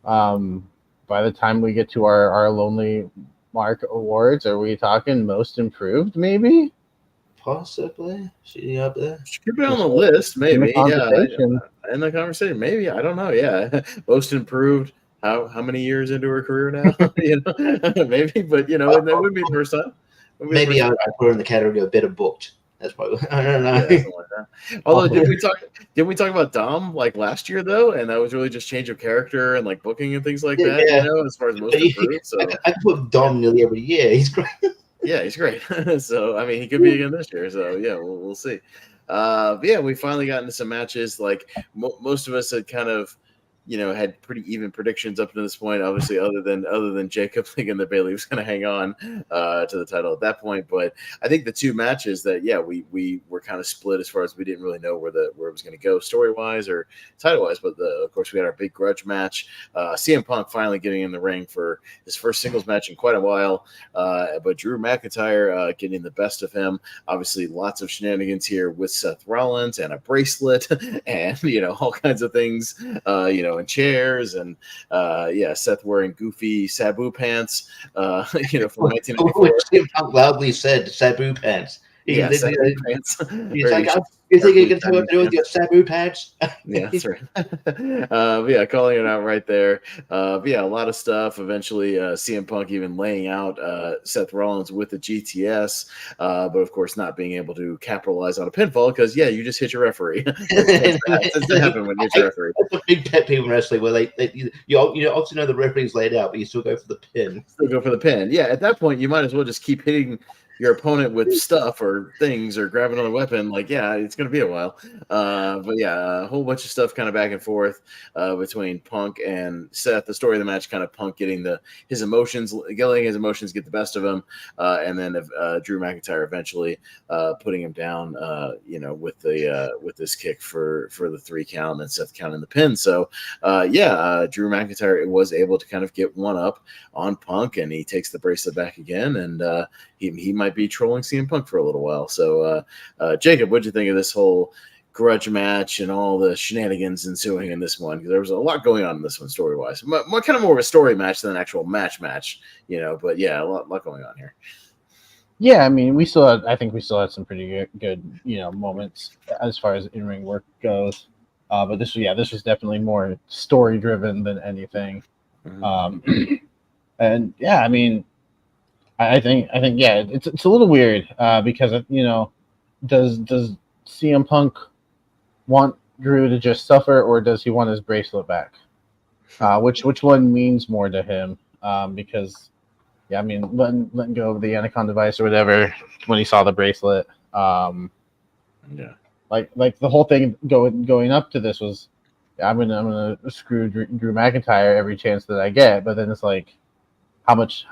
by the time we get to our Lonely Mark Awards, are we talking most improved? Maybe, possibly. She up there. She could be on the list, maybe. In the conversation, maybe. I don't know. Yeah, most improved. How many years into her career now? Maybe, but that would be the first time. Maybe I'd put her in the category of better booked. That's probably I don't know. Yeah, something like that. Although did we talk about Dom like last year though, and that was really just change of character and like booking and things like that. As far as most improved. So I put Dom nearly every year. He's great. Yeah, he's great. So I mean, he could be again this year. So we'll see. We finally got into some matches. Like most of us had kind of. Had pretty even predictions up to this point, obviously, other than Jacob thinking that Bailey was going to hang on to the title at that point. But I think the two matches that, we were kind of split as far as we didn't really know where it was going to go story-wise or title-wise. But, of course, we had our big grudge match. CM Punk finally getting in the ring for his first singles match in quite a while. But Drew McIntyre getting the best of him. Obviously, lots of shenanigans here with Seth Rollins and a bracelet and, all kinds of things, and chairs and Seth wearing goofy Sabu pants from 1994. CM Punk loudly said Sabu pants Yeah, He's Sabu pants. Very you think you can tell Sabu what to do with your Sabu patch? Yeah, that's right. Yeah, calling it out right there. Yeah, a lot of stuff. Eventually, CM Punk even laying out Seth Rollins with the GTS, but of course not being able to capitalize on a pinfall because you just hit your referee. That's what happened when you hit your referee. That's a big pet peeve in wrestling where you obviously know the referee's laid out, but you still go for the pin. Still go for the pin. Yeah, at that point, you might as well just keep hitting your opponent with stuff or things or grab another weapon. Like, yeah, it's going to be a while. But yeah, a whole bunch of stuff kind of back and forth between Punk and Seth. The story of the match, kind of Punk getting his emotions get the best of him. And then Drew McIntyre eventually putting him down, with this kick for the 3 count and Seth counting the pin. So Drew McIntyre was able to kind of get one up on Punk, and he takes the bracelet back again, and he might be trolling CM Punk for a little while. So, Jacob, what'd you think of this whole grudge match and all the shenanigans ensuing in this one? Because there was a lot going on in this one story-wise. Kind of more of a story match than an actual match, but yeah, a lot going on here. Yeah, I mean, I think we still had some pretty good moments as far as in-ring work goes. But this was definitely more story-driven than anything. Mm-hmm. And yeah, I mean, I think it's a little weird because does CM Punk want Drew to just suffer, or does he want his bracelet back? Which one means more to him? Because I mean, letting go of the Anaconda device or whatever when he saw the bracelet. Like the whole thing going up to this was, I'm gonna screw Drew McIntyre every chance that I get, but then it's like, how much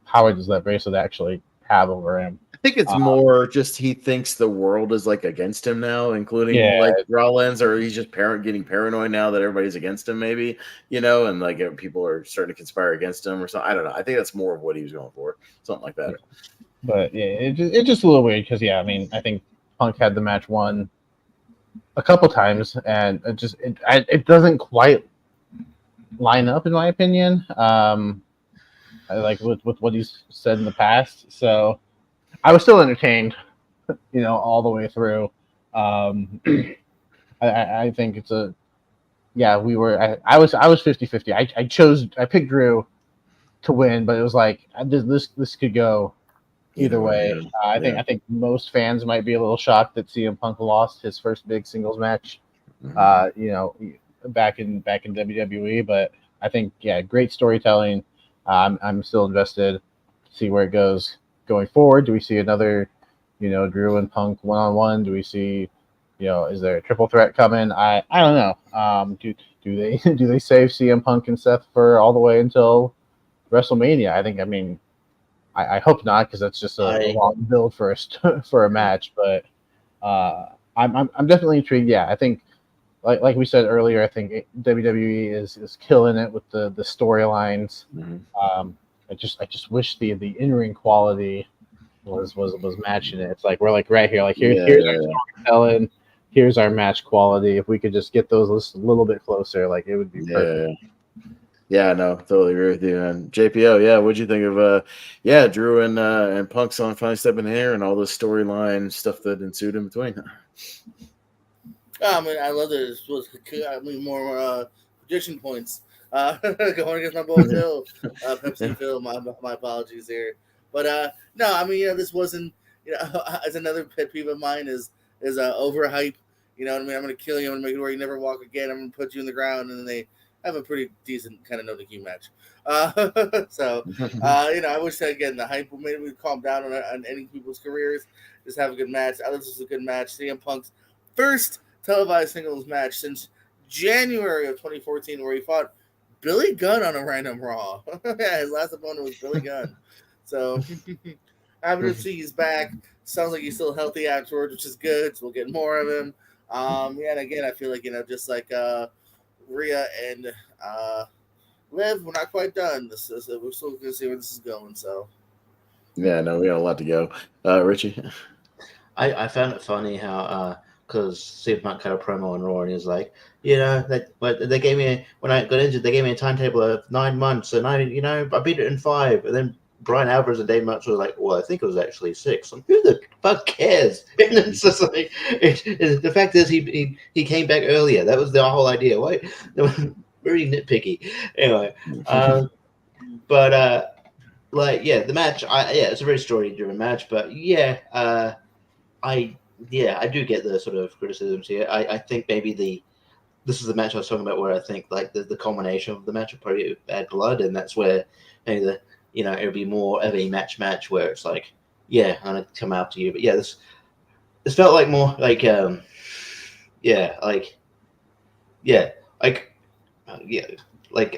power does that bracelet actually have over him? I think it's more just he thinks the world is like against him now, including like Rollins, or he's just getting paranoid now that everybody's against him, maybe, and like people are starting to conspire against him or something. I don't know. I think that's more of what he was going for, something like that. But yeah, it's just a little weird because I mean, I think Punk had the match won a couple times, and it doesn't quite line up in my opinion. Like with what he's said in the past, so I was still entertained, all the way through. I think it's I was 50-50. I picked Drew to win, but it was like this could go either way. I think most fans might be a little shocked that CM Punk lost his first big singles match, back in WWE. But I think great storytelling. I'm still invested to see where it goes going forward. Do we see another, Drew and Punk one-on-one? Do we see, is there a triple threat coming? I don't know. Do they save CM Punk and Seth for all the way until WrestleMania? I hope not, because that's just a long build for a match. But I'm definitely intrigued. Yeah, I think like we said earlier, I think WWE is killing it with the storylines. Mm-hmm. I just wish the in-ring quality was matching it. It's like we're like right here, like here's our storytelling, here's our match quality. If we could just get those a little bit closer, like it would be perfect. Yeah, no, totally agree with you, man. JPO, what'd you think of Drew and Punk finally stepping in here and all the storyline stuff that ensued in between? I mean, I love that it was more prediction points. Going against my boy Phil, Pepsi Phil. My apologies here, but no, I mean, this wasn't, as another pet peeve of mine is overhype. You know what I mean? I'm gonna kill you. I'm gonna make it where you never walk again. I'm gonna put you in the ground, and then they have a pretty decent kind of no DQ match. I wish that again the hype made me calm down on ending people's careers. Just have a good match. I thought this was a good match. CM Punk's first televised singles match since January of 2014, where he fought Billy Gunn on a random Raw. His last opponent was Billy Gunn. So happy to see he's back. Sounds like he's still healthy afterwards, which is good. So we'll get more of him. And again, I feel like, just like Rhea and Liv, we're not quite done. We're still going to see where this is going. So yeah, no, we got a lot to go. Richie? I found it funny how because CM Punk had a promo on Raw and he was like, they gave me, when I got injured, they gave me a timetable of 9 months, and I beat it in 5. And then Brian Alvarez and Dave Meltzer was like, well, I think it was actually 6. Who the fuck cares? And it's just like the fact is he came back earlier. That was the whole idea. Why? Very nitpicky. Anyway, but like the match. It's a very story driven match. But I do get the sort of criticisms here. I think maybe this is the match I was talking about where I think like the culmination of the match will probably Bad Blood, and that's where maybe it would be more of a match where it's like, I'm gonna come out to you. But this felt like more like I don't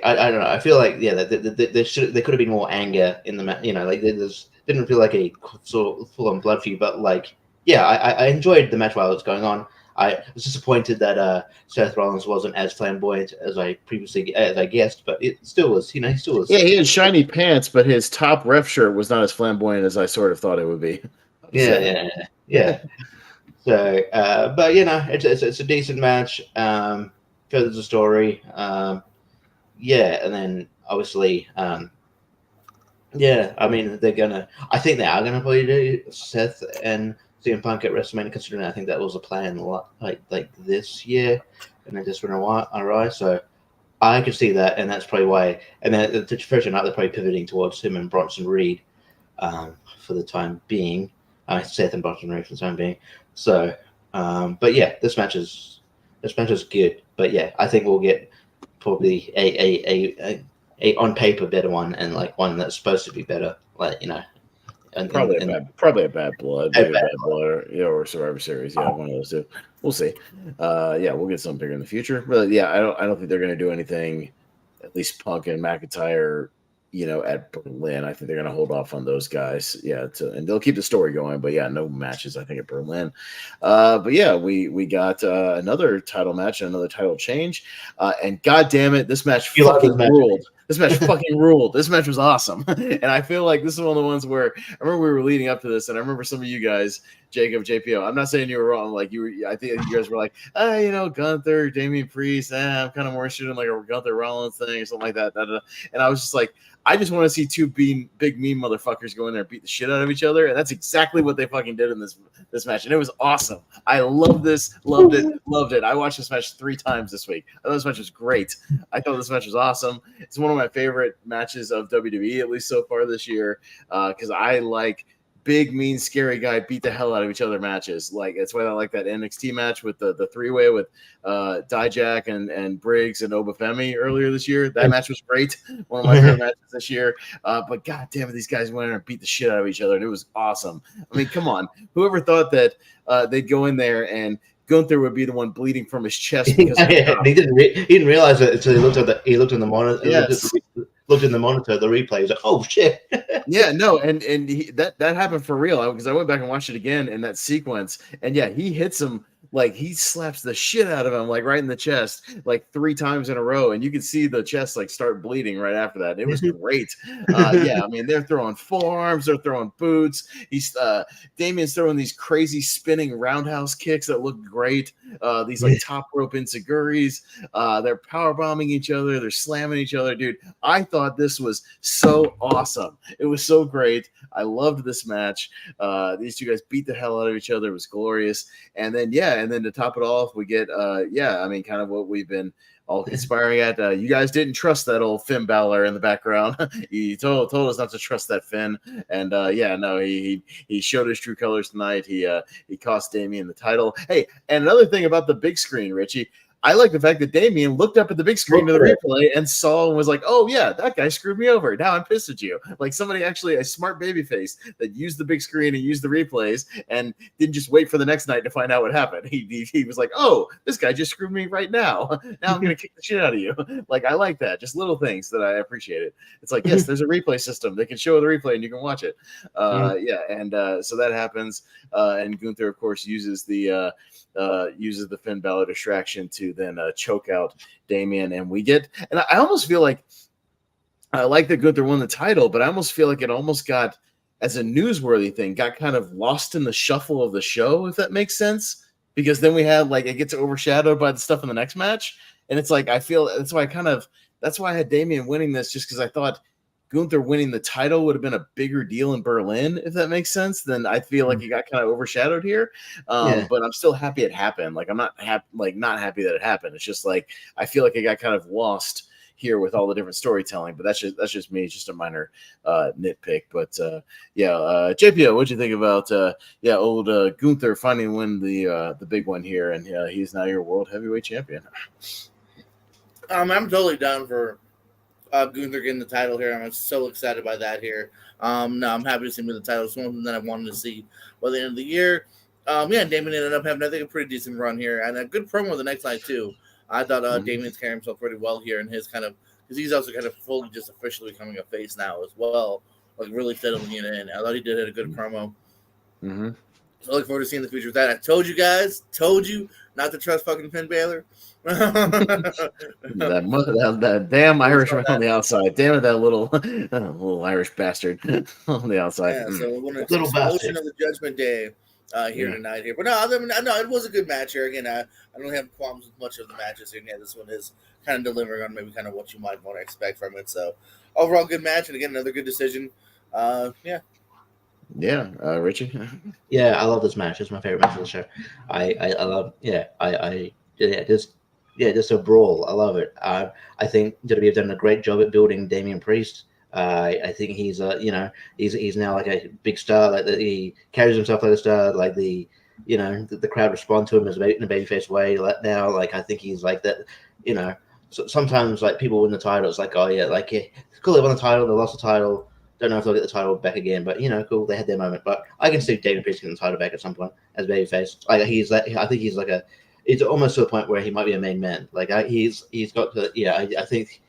know. I feel like there could have been more anger in the match. Like didn't feel like a sort of full on blood feud, but like I enjoyed the match while it was going on. I was disappointed that Seth Rollins wasn't as flamboyant as I guessed, but it still was. He still was. Yeah, he had shiny pants, but his top ref shirt was not as flamboyant as I sort of thought it would be. Yeah. So, but it's a decent match. Furthers the story. And then obviously, I mean, I think they are gonna probably do Seth and CM Punk at WrestleMania, considering I think that was a plan like this year, and then just went awry. So I could see that, and that's probably why. And then the first night they're probably pivoting towards him and Bronson Reed for the time being. Seth and Bronson Reed for the time being. So, but this match is good. But I think we'll get probably a on paper better one, and like one that's supposed to be better, and probably a Bad Blood, maybe Bad Blood, or Survivor Series. Yeah, one of those two. We'll see. We'll get something bigger in the future. But I don't think they're going to do anything. At least Punk and McIntyre, at Berlin. I think they're going to hold off on those guys. And they'll keep the story going. But no matches, I think, at Berlin. We got another title match, another title change. And God damn it, this match fucking ruled. This match fucking ruled. This match was awesome. And I feel like this is one of the ones where I remember we were leading up to this, and I remember some of you guys, Jacob, JPO, I'm not saying you were wrong. Like I think you guys were like, Gunther, Damian Priest, I'm kind of more interested in like a Gunther Rollins thing or something like that. And I was just like, I just want to see two big mean motherfuckers go in there and beat the shit out of each other. And that's exactly what they fucking did in this match. And it was awesome. I loved this, loved it. I watched this match 3 times this week. I thought this match was great. I thought this match was awesome. It's one of my favorite matches of WWE, at least so far this year, because I like big, mean, scary guy beat the hell out of each other matches. Like that's why I like that NXT match with the 3-way with Dijak and Briggs and Obafemi earlier this year. That match was great. One of my favorite matches this year. But god damn it, these guys went in and beat the shit out of each other, and it was awesome. I mean, come on. Whoever thought that they'd go in there and Gunther would be the one bleeding from his chest because he didn't realize it until he looked in the monitor. Yes. Looked in the monitor, the replay. He was like, "Oh shit!" that happened for real because I went back and watched it again in that sequence, and he hits him like he slaps the shit out of him like right in the chest like 3 times in a row, and you could see the chest like start bleeding right after that. It was great. I mean, they're throwing forearms, they're throwing boots. Damien's throwing these crazy spinning roundhouse kicks that look great. These like top rope ensiguris. They're power bombing each other. They're slamming each other, dude. I thought this was so awesome. It was so great. I loved this match. These two guys beat the hell out of each other. It was glorious. And then to top it off, we get I mean, kind of what we've been all conspiring at. You guys didn't trust that old Finn Balor in the background. He told us not to trust that Finn. And he showed his true colors tonight. He cost Damian the title. Hey, and another thing about the big screen, Richie, I like the fact that Damian looked up at the big screen of the replay and saw and was like, "Oh yeah, that guy screwed me over. Now I'm pissed at you." Like somebody actually, a smart babyface that used the big screen and used the replays and didn't just wait for the next night to find out what happened. He was like, "Oh, this guy just screwed me right now. Now I'm gonna kick the shit out of you." Like I like that. Just little things that I appreciate it. It's like, yes, there's a replay system. They can show the replay and you can watch it. So that happens. And Gunther, of course, uses the Finn Balor distraction to then choke out Damian, and we get. And I almost feel like I like that Gunther won the title, but I almost feel like it almost got, as a newsworthy thing, got kind of lost in the shuffle of the show, if that makes sense. Because then we had like it gets overshadowed by the stuff in the next match, and it's like I feel that's why I had Damian winning this, just because I thought Gunther winning the title would have been a bigger deal in Berlin, if that makes sense. Then I feel like it got kind of overshadowed here. But I'm still happy it happened. Like I'm not happy that it happened. It's just like I feel like it got kind of lost here with all the different storytelling. But that's just me. It's just a minor nitpick. But JPO, what'd you think about old Gunther finally win the big one here, and he's now your world heavyweight champion. I'm totally down for Gunther getting the title here. I'm so excited by that here. I'm happy to see him with the title. It's something that I wanted to see by the end of the year. Damon ended up having, I think, a pretty decent run here and a good promo the next night too. I thought Damon's carrying himself pretty well here in his kind of, because he's also kind of fully just officially becoming a face now as well, like really settling it in. I thought he did a good promo. Mm-hmm. So I look forward to seeing the future with that. I told you not to trust fucking Finn Balor. that damn Irishman on the outside. Damn it, that little Irish bastard on the outside. Yeah, so when it's Little explosion bastard. of the Judgment Day here tonight here. But no, it was a good match here. Again, I don't have qualms with much of the matches here. Yeah, this one is kind of delivering on maybe kind of what you might want to expect from it. So overall good match, and again, another good decision. Richie. Yeah, I love this match. It's my favorite match of the show. I love. Just a brawl. I love it. I think WWE have done a great job at building Damian Priest. I think he's he's now like a big star. Like he carries himself like a star. Like the crowd respond to him in a babyface way. Like now, like I think he's like that. So sometimes like people win the title. It's like, oh yeah, cool. They won the title. They lost the title. Don't know if they'll get the title back again, but cool. They had their moment. But I can see Damian Priest getting the title back at some point as babyface. Like I think he's like it's almost to the point where he might be a main man. Like he's got to. I think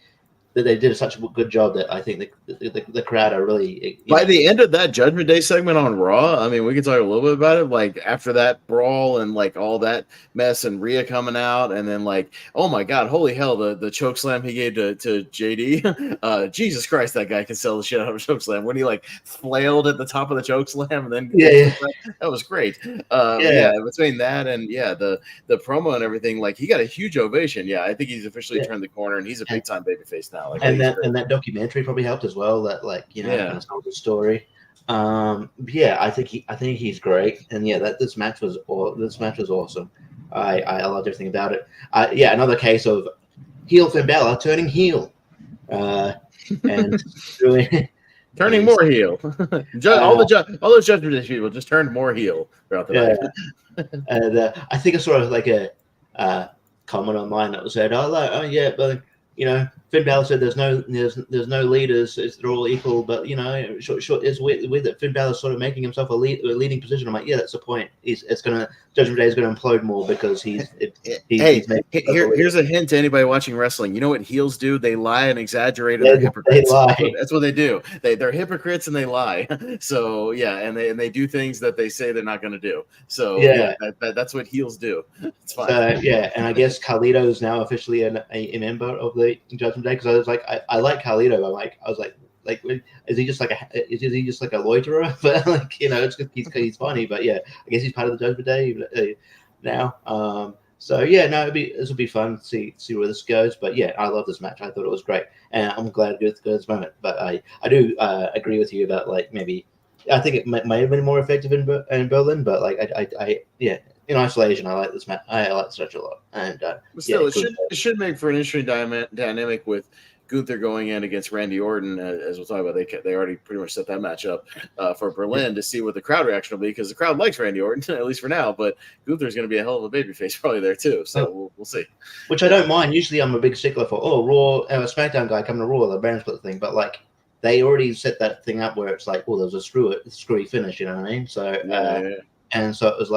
that they did such a good job that I think the crowd are really. By the end of that Judgment Day segment on Raw, I mean, we can talk a little bit about it. Like after that brawl and like all that mess and Rhea coming out, and then like, oh my God, holy hell, the choke slam he gave to JD. Jesus Christ, that guy can sell the shit out of a choke slam. When he like flailed at the top of the choke slam and then that was great. Between that and the promo and everything, like he got a huge ovation. Yeah, I think he's officially turned the corner and he's a big time babyface now. Like, and that documentary probably helped as well. That kind of told the story. I think he's great. And this match was awesome. I loved everything about it. Another case of heel Finn Balor turning heel, and doing turning more heel. All those Judgment Day people just turned more heel throughout the night. And I think I saw like a comment online that was said, Finn Balor said there's no leaders, they're all equal, but it's weird that Finn Balor's sort of making himself a leading position. I'm like, that's the point. Judgment Day is gonna implode more because he's here's a hint to anybody watching wrestling. You know what heels do? They lie and exaggerate, and they're hypocrites. They lie. That's what they do. They're hypocrites and they lie. So and they do things that they say they're not going to do. So that's what heels do. It's fine. And I guess Carlito is now officially a member of the Judgment Day, because I was like, I like Carlito. I was like, is he just like a loiterer? But it's good. He's funny, but I guess he's part of the Judgment Day now. This will be fun to see where this goes. But I love this match. I thought it was great, and I'm glad it got this moment. But I do agree with you about maybe I think it might have been more effective in Berlin, but in isolation, I like this match. I like this match a lot, and but still, it should make for an interesting dynamic with Gunther going in against Randy Orton, as we'll talk about. They already pretty much set that match up for Berlin to see what the crowd reaction will be, because the crowd likes Randy Orton, at least for now, but Gunther's going to be a hell of a babyface probably there too, so we'll see. Which I don't mind. Usually I'm a big stickler for, Raw, a SmackDown guy coming to Raw, the brand split thing, but they already set that thing up where it's like, there was a screwy finish, you know what I mean? So, and so it was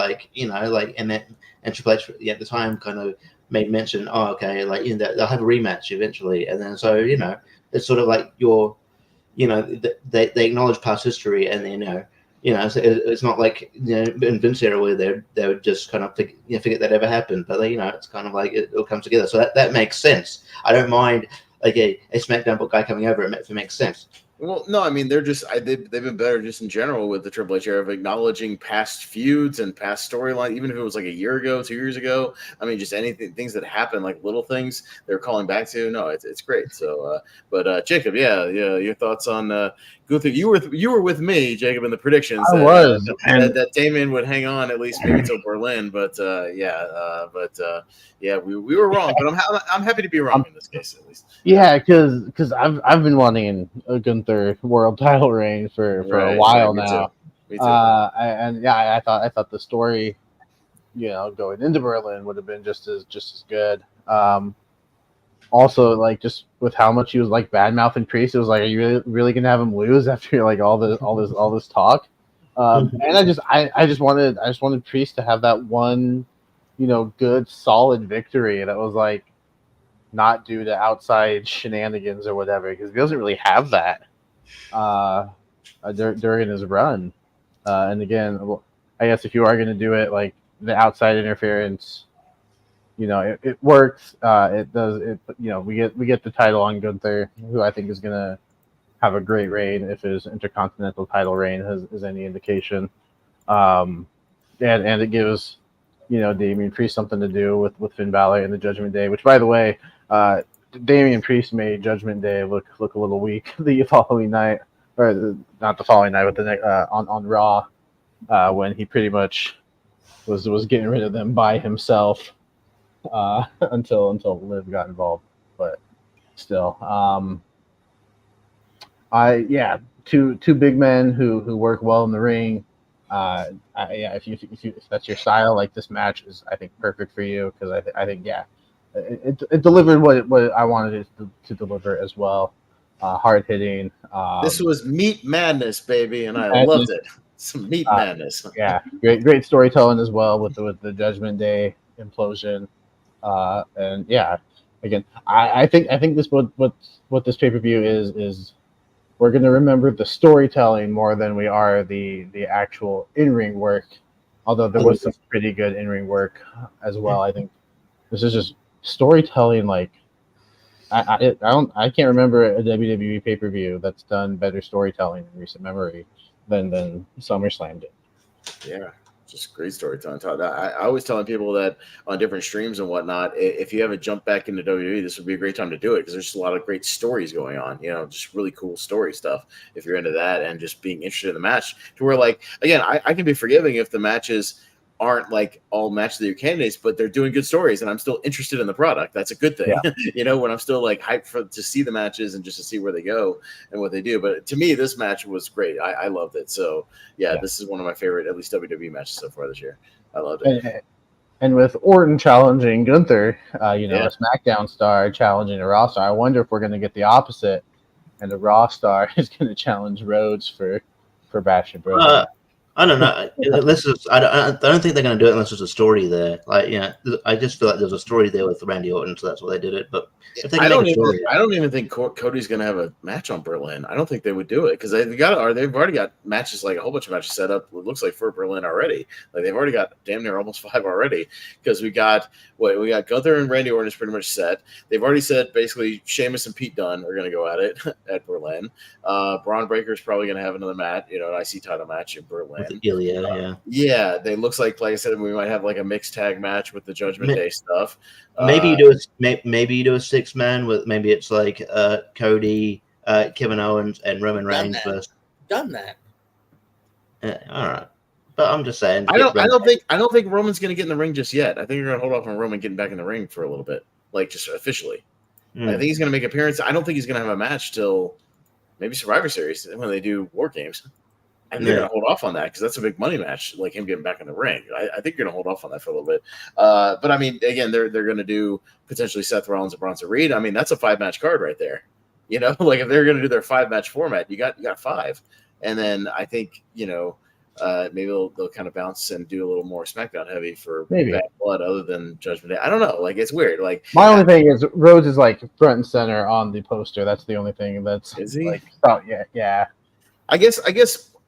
and Triple H at the time kind of made mention, they'll have a rematch eventually, and then so it's sort of like they acknowledge past history, and then it's not like in Vince era where they would just kind of forget that ever happened, but it's kind of like it all comes together, so that makes sense. I don't mind a SmackDown guy coming over if it makes sense. Well, no, I mean they've been better just in general with the Triple H era of acknowledging past feuds and past storyline, even if it was like a year ago, 2 years ago. I mean, just anything, things that happen, like little things they're calling back to. No, it's great. So, but Jacob, yeah, your thoughts on Gunther? You were with me, Jacob, in the predictions I was, and that Damien would hang on at least maybe till Berlin, but yeah, we were wrong. But I'm happy to be wrong in this case at least. yeah, because I've been wanting a Gunther world title reign for a while me now. Too. Me too. I thought the story, going into Berlin would have been just as good. Also, like, just with how much he was like bad mouthing Priest, it was like, are you really gonna have him lose after like all this talk? And I just wanted Priest to have that one, good solid victory that was like not due to outside shenanigans or whatever, because he doesn't really have that during his run. And again, I guess if you are going to do it, like the outside interference, it works. It does. We get the title on Gunther, who I think is going to have a great reign if his intercontinental title reign is any indication. And it gives Damian Priest something to do with Finn Balor and the Judgment Day, which, by the way, Damian Priest made Judgment Day look a little weak the following night, or not the following night, but the next on Raw, when he pretty much was getting rid of them by himself until Liv got involved. But still, two big men who work well in the ring. If that's your style, like, this match is, I think, perfect for you, because I think it delivered what I wanted it to deliver as well. Hard hitting. This was meat madness, baby, and I loved it. Some meat madness. Yeah, great storytelling as well with the Judgment Day implosion. And yeah, again, I think this what this pay-per-view is we're going to remember the storytelling more than we are the actual in-ring work. Although there was some pretty good in-ring work as well. I think this is just storytelling. Like, I can't remember a WWE pay-per-view that's done better storytelling in recent memory than SummerSlam did. Yeah, just great storytelling. I always telling people that on different streams and whatnot, if you haven't jumped back into WWE, this would be a great time to do it, because there's just a lot of great stories going on. Just really cool story stuff if you're into that, and just being interested in the match, to where, like, again, I can be forgiving if the matches aren't like all match of the year candidates, but they're doing good stories and I'm still interested in the product. That's a good thing. Yeah. When I'm still like hyped to see the matches and just to see where they go and what they do. But to me, this match was great. I loved it. So yeah, this is one of my favorite, at least WWE matches so far this year. I loved it. And with Orton challenging Gunther, a SmackDown star challenging a Raw star, I wonder if we're going to get the opposite, and the Raw star is going to challenge Rhodes for Bash and Brody. I don't know. I don't think they're going to do it unless there's a story there. Like, I just feel like there's a story there with Randy Orton, so that's why they did it. But if they I don't even think Cody's going to have a match on Berlin. I don't think they would do it, because they've already got matches, like a whole bunch of matches set up. It looks like for Berlin already. Like, they've already got damn near almost 5 already, because we got Gunther and Randy Orton is pretty much set. They've already said basically Sheamus and Pete Dunne are going to go at it at Berlin. Braun Breaker is probably going to have another match, an IC title match in Berlin. Yeah. They looks like I said, we might have like a mixed tag match with the Judgment Day stuff. Maybe you do a 6-man with, maybe it's like Cody, Kevin Owens, and Roman Reigns versus. Done that. All right, but I'm just saying. I don't think Roman's going to get in the ring just yet. I think you're going to hold off on Roman getting back in the ring for a little bit, like just officially. I think he's going to make an appearance. I don't think he's going to have a match till maybe Survivor Series when they do War Games. I think they're going to hold off on that, because that's a big money match, like him getting back in the ring. I think you're going to hold off on that for a little bit. But I mean, again, they're going to do potentially Seth Rollins and Bronson Reed. I mean, that's a 5-match card right there. Like, if they're going to do their 5-match format, you got 5. And then I think, maybe they'll kind of bounce and do a little more SmackDown heavy for Bad Blood, other than Judgment Day. I don't know. Like, it's weird. Like, my only thing is Rhodes is like front and center on the poster. That's the only thing that's. Is he? Like, oh yeah. I guess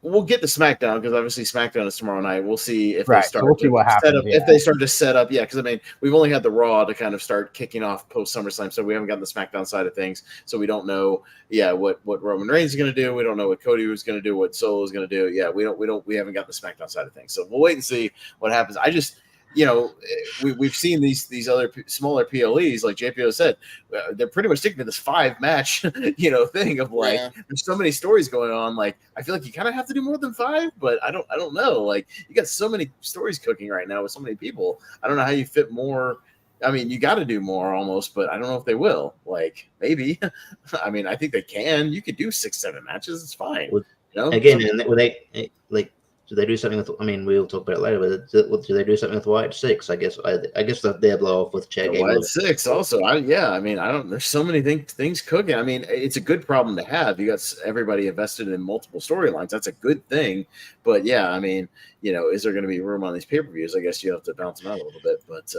we'll get to SmackDown because obviously SmackDown is tomorrow night. We'll see if they Right, so start we'll see to what set happens, up. yeah. If they start to set up, yeah. Because I mean, we've only had the Raw to kind of start kicking off post SummerSlam, so we haven't gotten the SmackDown side of things. So we don't know, what Roman Reigns is going to do. We don't know what Cody was going to do. What Solo is going to do. Yeah, we haven't got the SmackDown side of things. So we'll wait and see what happens. I just. We've seen these other smaller PLEs, like JPO said, they're pretty much sticking to this 5-match, thing of like, there's so many stories going on. Like, I feel like you kind of have to do more than 5, but I don't know. Like, you got so many stories cooking right now with so many people. I don't know how you fit more. I mean, you got to do more almost, but I don't know if they will. Like, maybe. I mean, I think they can. You could do 6-7 matches. It's fine. Again, and will they like? Do they do something with? I mean, we'll talk about it later. But do they do something with White 6? I guess they'll blow off with Chad Gable. White 6 also. I mean, I don't. There's so many things cooking. I mean, it's a good problem to have. You got everybody invested in multiple storylines. That's a good thing. But yeah, I mean, is there going to be room on these pay-per-views? I guess you have to bounce them out a little bit. But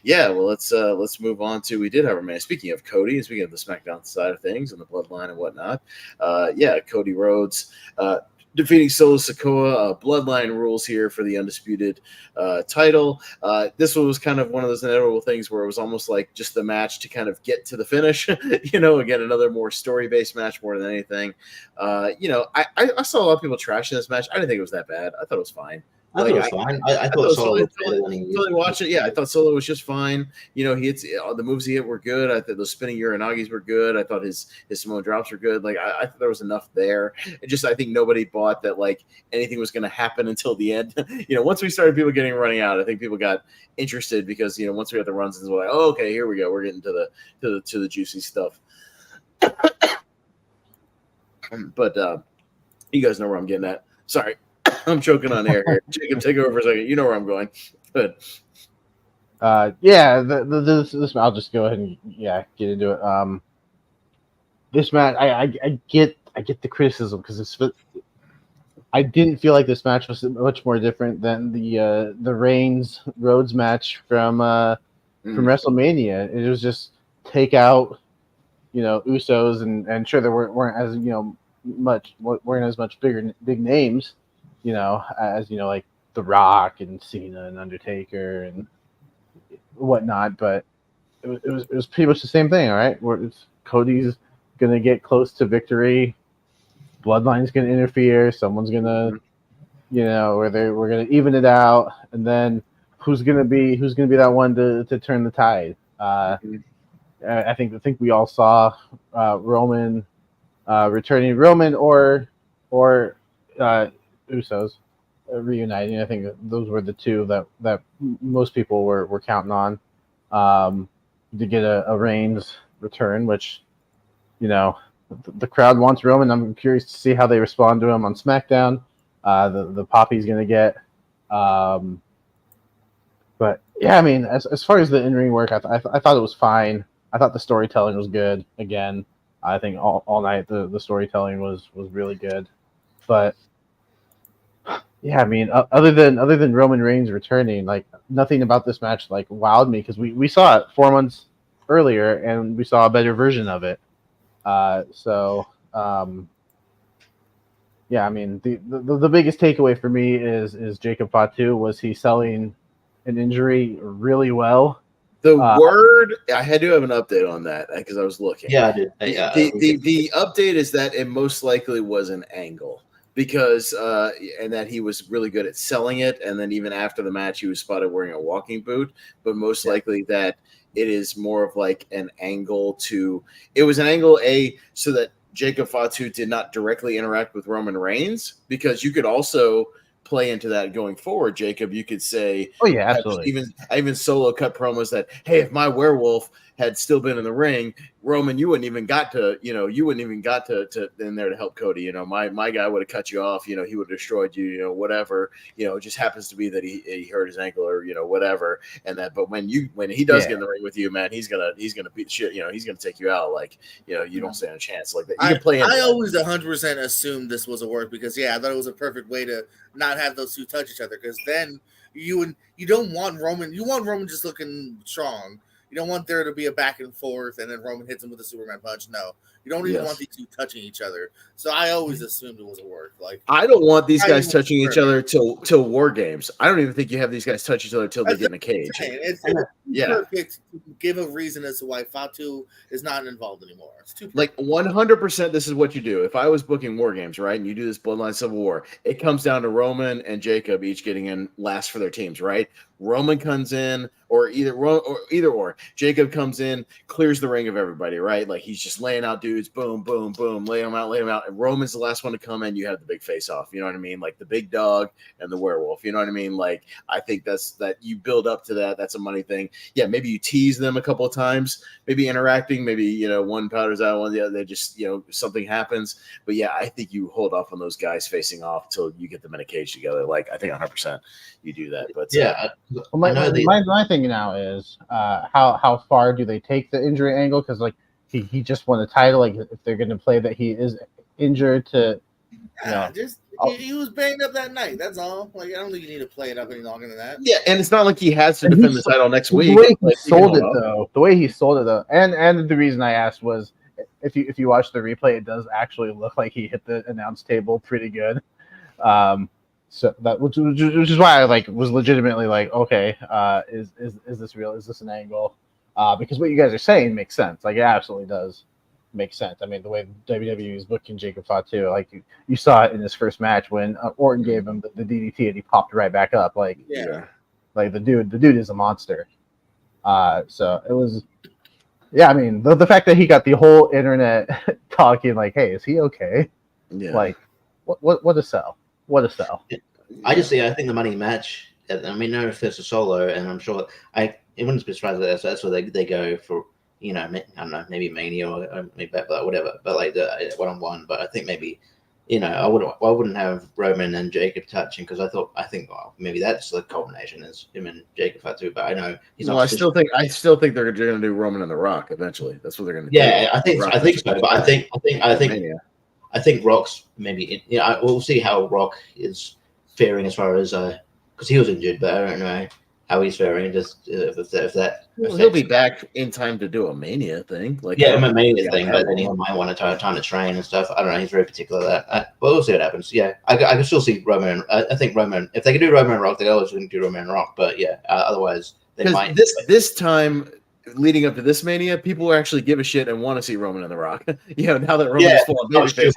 yeah, well, let's move on to. We did have a man. Speaking of Cody, and speaking of the SmackDown side of things and the Bloodline and whatnot, Cody Rhodes. Defeating Solo Sikoa, Bloodline rules here for the undisputed title. This was kind of one of those inevitable things where it was almost like just the match to kind of get to the finish. Again, another more story-based match more than anything. I saw a lot of people trashing this match. I didn't think it was that bad. I thought it was fine. I thought it was fine. I thought Solo was better than he used. Watch it. Yeah, I thought Solo was just fine. He hits the moves he hit were good. I thought those spinning Uranagis were good. I thought his Samoan drops were good. Like I thought there was enough there. I think nobody bought that like anything was going to happen until the end. Once we started people running out, I think people got interested because once we got the runs, it's like, oh, okay, here we go. We're getting to the juicy stuff. But you guys know where I'm getting at. Sorry. I'm choking on air here. Jacob, take over for a second. You know where I'm going. Good. This I'll just go ahead and get into it. This match, I get the criticism because I didn't feel like this match was much more different than the Reigns Rhodes match from WrestleMania. It was just take out Usos and sure there weren't as weren't as much big names. As like The Rock and Cena and Undertaker and whatnot, but it was pretty much the same thing. All right, where Cody's gonna get close to victory, Bloodline's gonna interfere, someone's gonna, we're gonna even it out, and then who's gonna be that one to turn the tide? I think we all saw Roman returning, Roman or Usos reuniting. I think those were the two that most people were counting on to get a Reigns return, which the crowd wants Roman. I'm curious to see how they respond to him on SmackDown. The pop he's going to get. But yeah, I mean, as far as the in-ring work, I thought it was fine. I thought the storytelling was good. Again, I think all night the storytelling was really good. But yeah, I mean, other than Roman Reigns returning, like nothing about this match like wowed me because we saw it 4 months earlier and we saw a better version of it. Yeah, I mean, the biggest takeaway for me is Jacob Fatu. Was he selling an injury really well? The word, I had to have an update on that because I was looking. Yeah, I did. The update is that it most likely was an angle because and that he was really good at selling it, and then even after the match he was spotted wearing a walking boot, but most likely that it is more of like an angle it was an angle so that Jacob Fatu did not directly interact with Roman Reigns, because you could also play into that going forward, Jacob. You could say, oh yeah, absolutely. Even Solo cut promos that, hey, if my werewolf had still been in the ring, Roman, you wouldn't even got to in there to help Cody. My guy would have cut you off. He would have destroyed you. Whatever. It just happens to be that he hurt his ankle or whatever. And that, but when he does get in the ring with you, man, he's gonna beat shit. He's gonna take you out. Like you don't stand a chance like that. You can play. I always 100% assumed this was a work because I thought it was a perfect way to not have those two touch each other, because then you don't want Roman. You want Roman just looking strong. You don't want there to be a back and forth, and then Roman hits him with a Superman punch. No, you don't even want these two touching each other. So I always assumed it was a work. Like I don't want these guys touching each other till War Games. I don't even think you have these guys touch each other till they get in a cage. It's perfect to give a reason as to why Fatu is not involved anymore. It's too perfect. Like 100%. This is what you do. If I was booking War Games, right, and you do this Bloodline Civil War, it comes down to Roman and Jacob each getting in last for their teams, right? Roman comes in, or either Jacob comes in, clears the ring of everybody, right? Like he's just laying out dudes, boom, boom, boom, lay them out. And Roman's the last one to come in. You have the big face off. You know what I mean? Like the big dog and the werewolf. You know what I mean? Like I think that you build up to that. That's a money thing. Yeah, maybe you tease them a couple of times, maybe interacting, maybe one powders out, one the other. They just something happens. But yeah, I think you hold off on those guys facing off till you get them in a cage together. Like I think 100% you do that. But yeah. Well, my thing now is how far do they take the injury angle? Because like he just won the title. Like if they're going to play that he is injured to, he was banged up that night. That's all. Like I don't think you need to play it up any longer than that. Yeah, and it's not like he has to defend the title next week. The way he sold it though, and the reason I asked was if you watch the replay, it does actually look like he hit the announce table pretty good. So that which is why I was legitimately like, okay, is this real? Is this an angle? Because what you guys are saying makes sense. Like it absolutely does make sense. I mean, the way WWE is booking Jacob Fatu, like you saw it in his first match when Orton gave him the DDT and he popped right back up. Like the dude is a monster. So it was. Yeah, I mean the fact that he got the whole internet talking like, "Hey, is he okay?" Yeah. Like, what a sell. What a sell. I think the money match. I mean, no, if there's a solo, and I'm sure it wouldn't be surprised that that's where they go for. I don't know, maybe Mania or maybe whatever. But like the 1-on-1. But I think maybe, I wouldn't have Roman and Jacob touching because I think maybe that's the culmination is him and Jacob Fatu. But I know he's not. I still think they're going to do Roman and The Rock eventually. That's what they're going to do. Yeah, I think so. But I think Rock's maybe. We'll see how Rock is faring as far as because he was injured, but I don't know how he's faring. Just if that. He'll be back in time to do a Mania thing. Like a Mania thing, but then he might want to time to train and stuff. I don't know. He's very particular that. But we'll see what happens. Yeah, I can still see Roman. I think Roman. If they can do Roman and Rock, they always can do Roman and Rock. But yeah, otherwise they might. This time. Leading up to this Mania, people will actually give a shit and want to see Roman and The Rock. Now that Roman's full on babyface,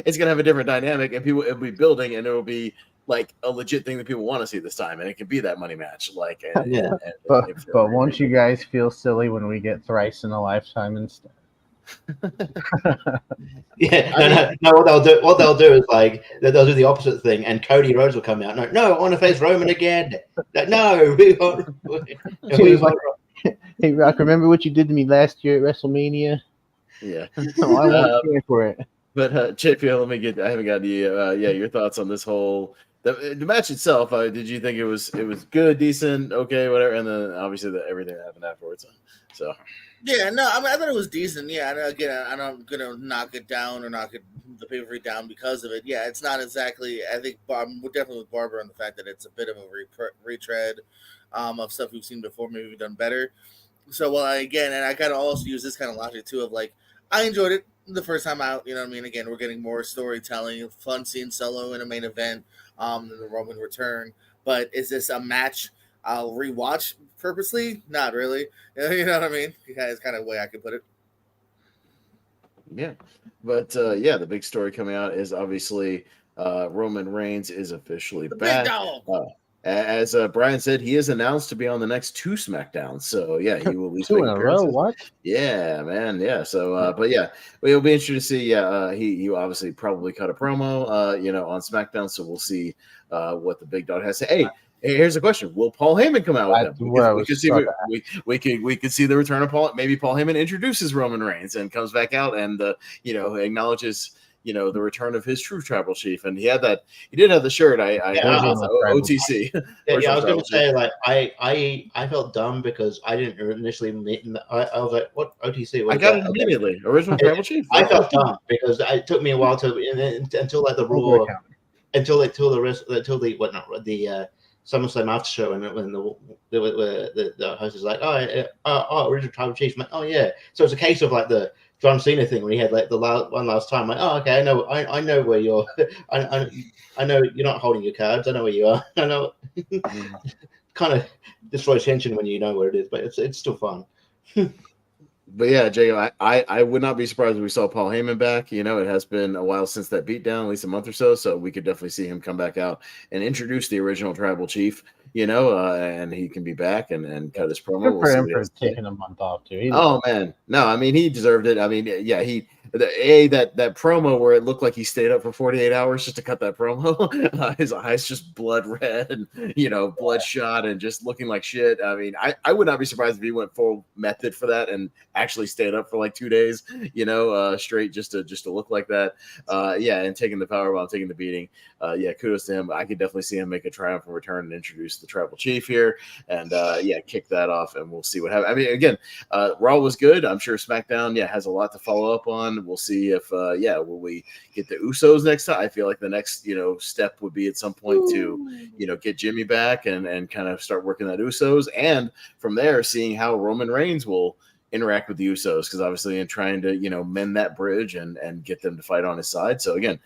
it's gonna have a different dynamic, and it'll be building, and it'll be like a legit thing that people want to see this time, and it can be that money match. Like, but won't you guys feel silly when we get thrice in a lifetime instead? No. What they'll do is like they'll do the opposite thing, and Cody Rhodes will come out. No, I want to face Roman again. No, Hey Rock, remember what you did to me last year at WrestleMania? Yeah, I won't care for it. But JP, I haven't got your thoughts on this whole the match itself. Did you think it was good, decent, okay, whatever? And then obviously everything that happened afterwards. So yeah, no, I thought it was decent. Yeah, again, I'm not gonna knock it down or knock the pay-per-view down because of it. Yeah, it's not exactly. I think I'm definitely with Barber on the fact that it's a bit of a retread of stuff we've seen before. Maybe we've done better. So I kind of also use this kind of logic too of like I enjoyed it the first time out. You know what I mean? Again, we're getting more storytelling, fun seeing Solo in a main event, the Roman return. But is this a match I'll rewatch purposely? Not really. You know what I mean? Yeah, it's kind of the way I could put it. Yeah, but the big story coming out is obviously Roman Reigns is officially back. As Brian said, he is announced to be on the next 2 SmackDowns. So yeah, he will at least 2 in a row. What? Yeah, man. Yeah. So, but yeah, it'll be interesting to see. Yeah, he obviously probably cut a promo, on SmackDown. So we'll see what the big dog has to say. Hey, here's a question: will Paul Heyman come out with him? We could see the return of Paul. Maybe Paul Heyman introduces Roman Reigns and comes back out and acknowledges. The return of his true tribal chief, and he did have the shirt. OTC. I was going to say, like, I felt dumb because I didn't initially meet. I was like, "What OTC?" I got it immediately. Original tribal chief. I felt dumb because it took me a while until like the Raw, until the SummerSlam after show, and when the host is like, original tribal chief, I'm like, oh yeah. So it's a case of like the John Cena thing when he had like the last time, like, oh okay, I know where you're, I know you're not holding your cards, I know where you are, I know. Kind of destroys tension when you know where it is, but it's still fun. But yeah, Jacob, I would not be surprised if we saw Paul Heyman back. You know, it has been a while since that beatdown, at least a month or so we could definitely see him come back out and introduce the original tribal chief, you know, and he can be back and cut his promo. Good for him for taking a month off too. Oh man, no, I mean he deserved it. I mean, yeah, that promo where it looked like he stayed up for 48 hours just to cut that promo. His eyes just blood red and bloodshot and just looking like shit. I mean, I would not be surprised if he went full method for that and actually stayed up for like 2 days, straight just to look like that. And taking the powerbomb, taking the beating. Kudos to him. I could definitely see him make a triumphant return and introduce the tribal chief here, and kick that off, and we'll see what happens. I mean, again, Raw was good. I'm sure SmackDown, has a lot to follow up on. We'll see if, will we get the Usos next time? I feel like the next, step would be at some point to, get Jimmy back and kind of start working that Usos, and from there, seeing how Roman Reigns will interact with the Usos, because obviously in trying to, mend that bridge and get them to fight on his side. So again,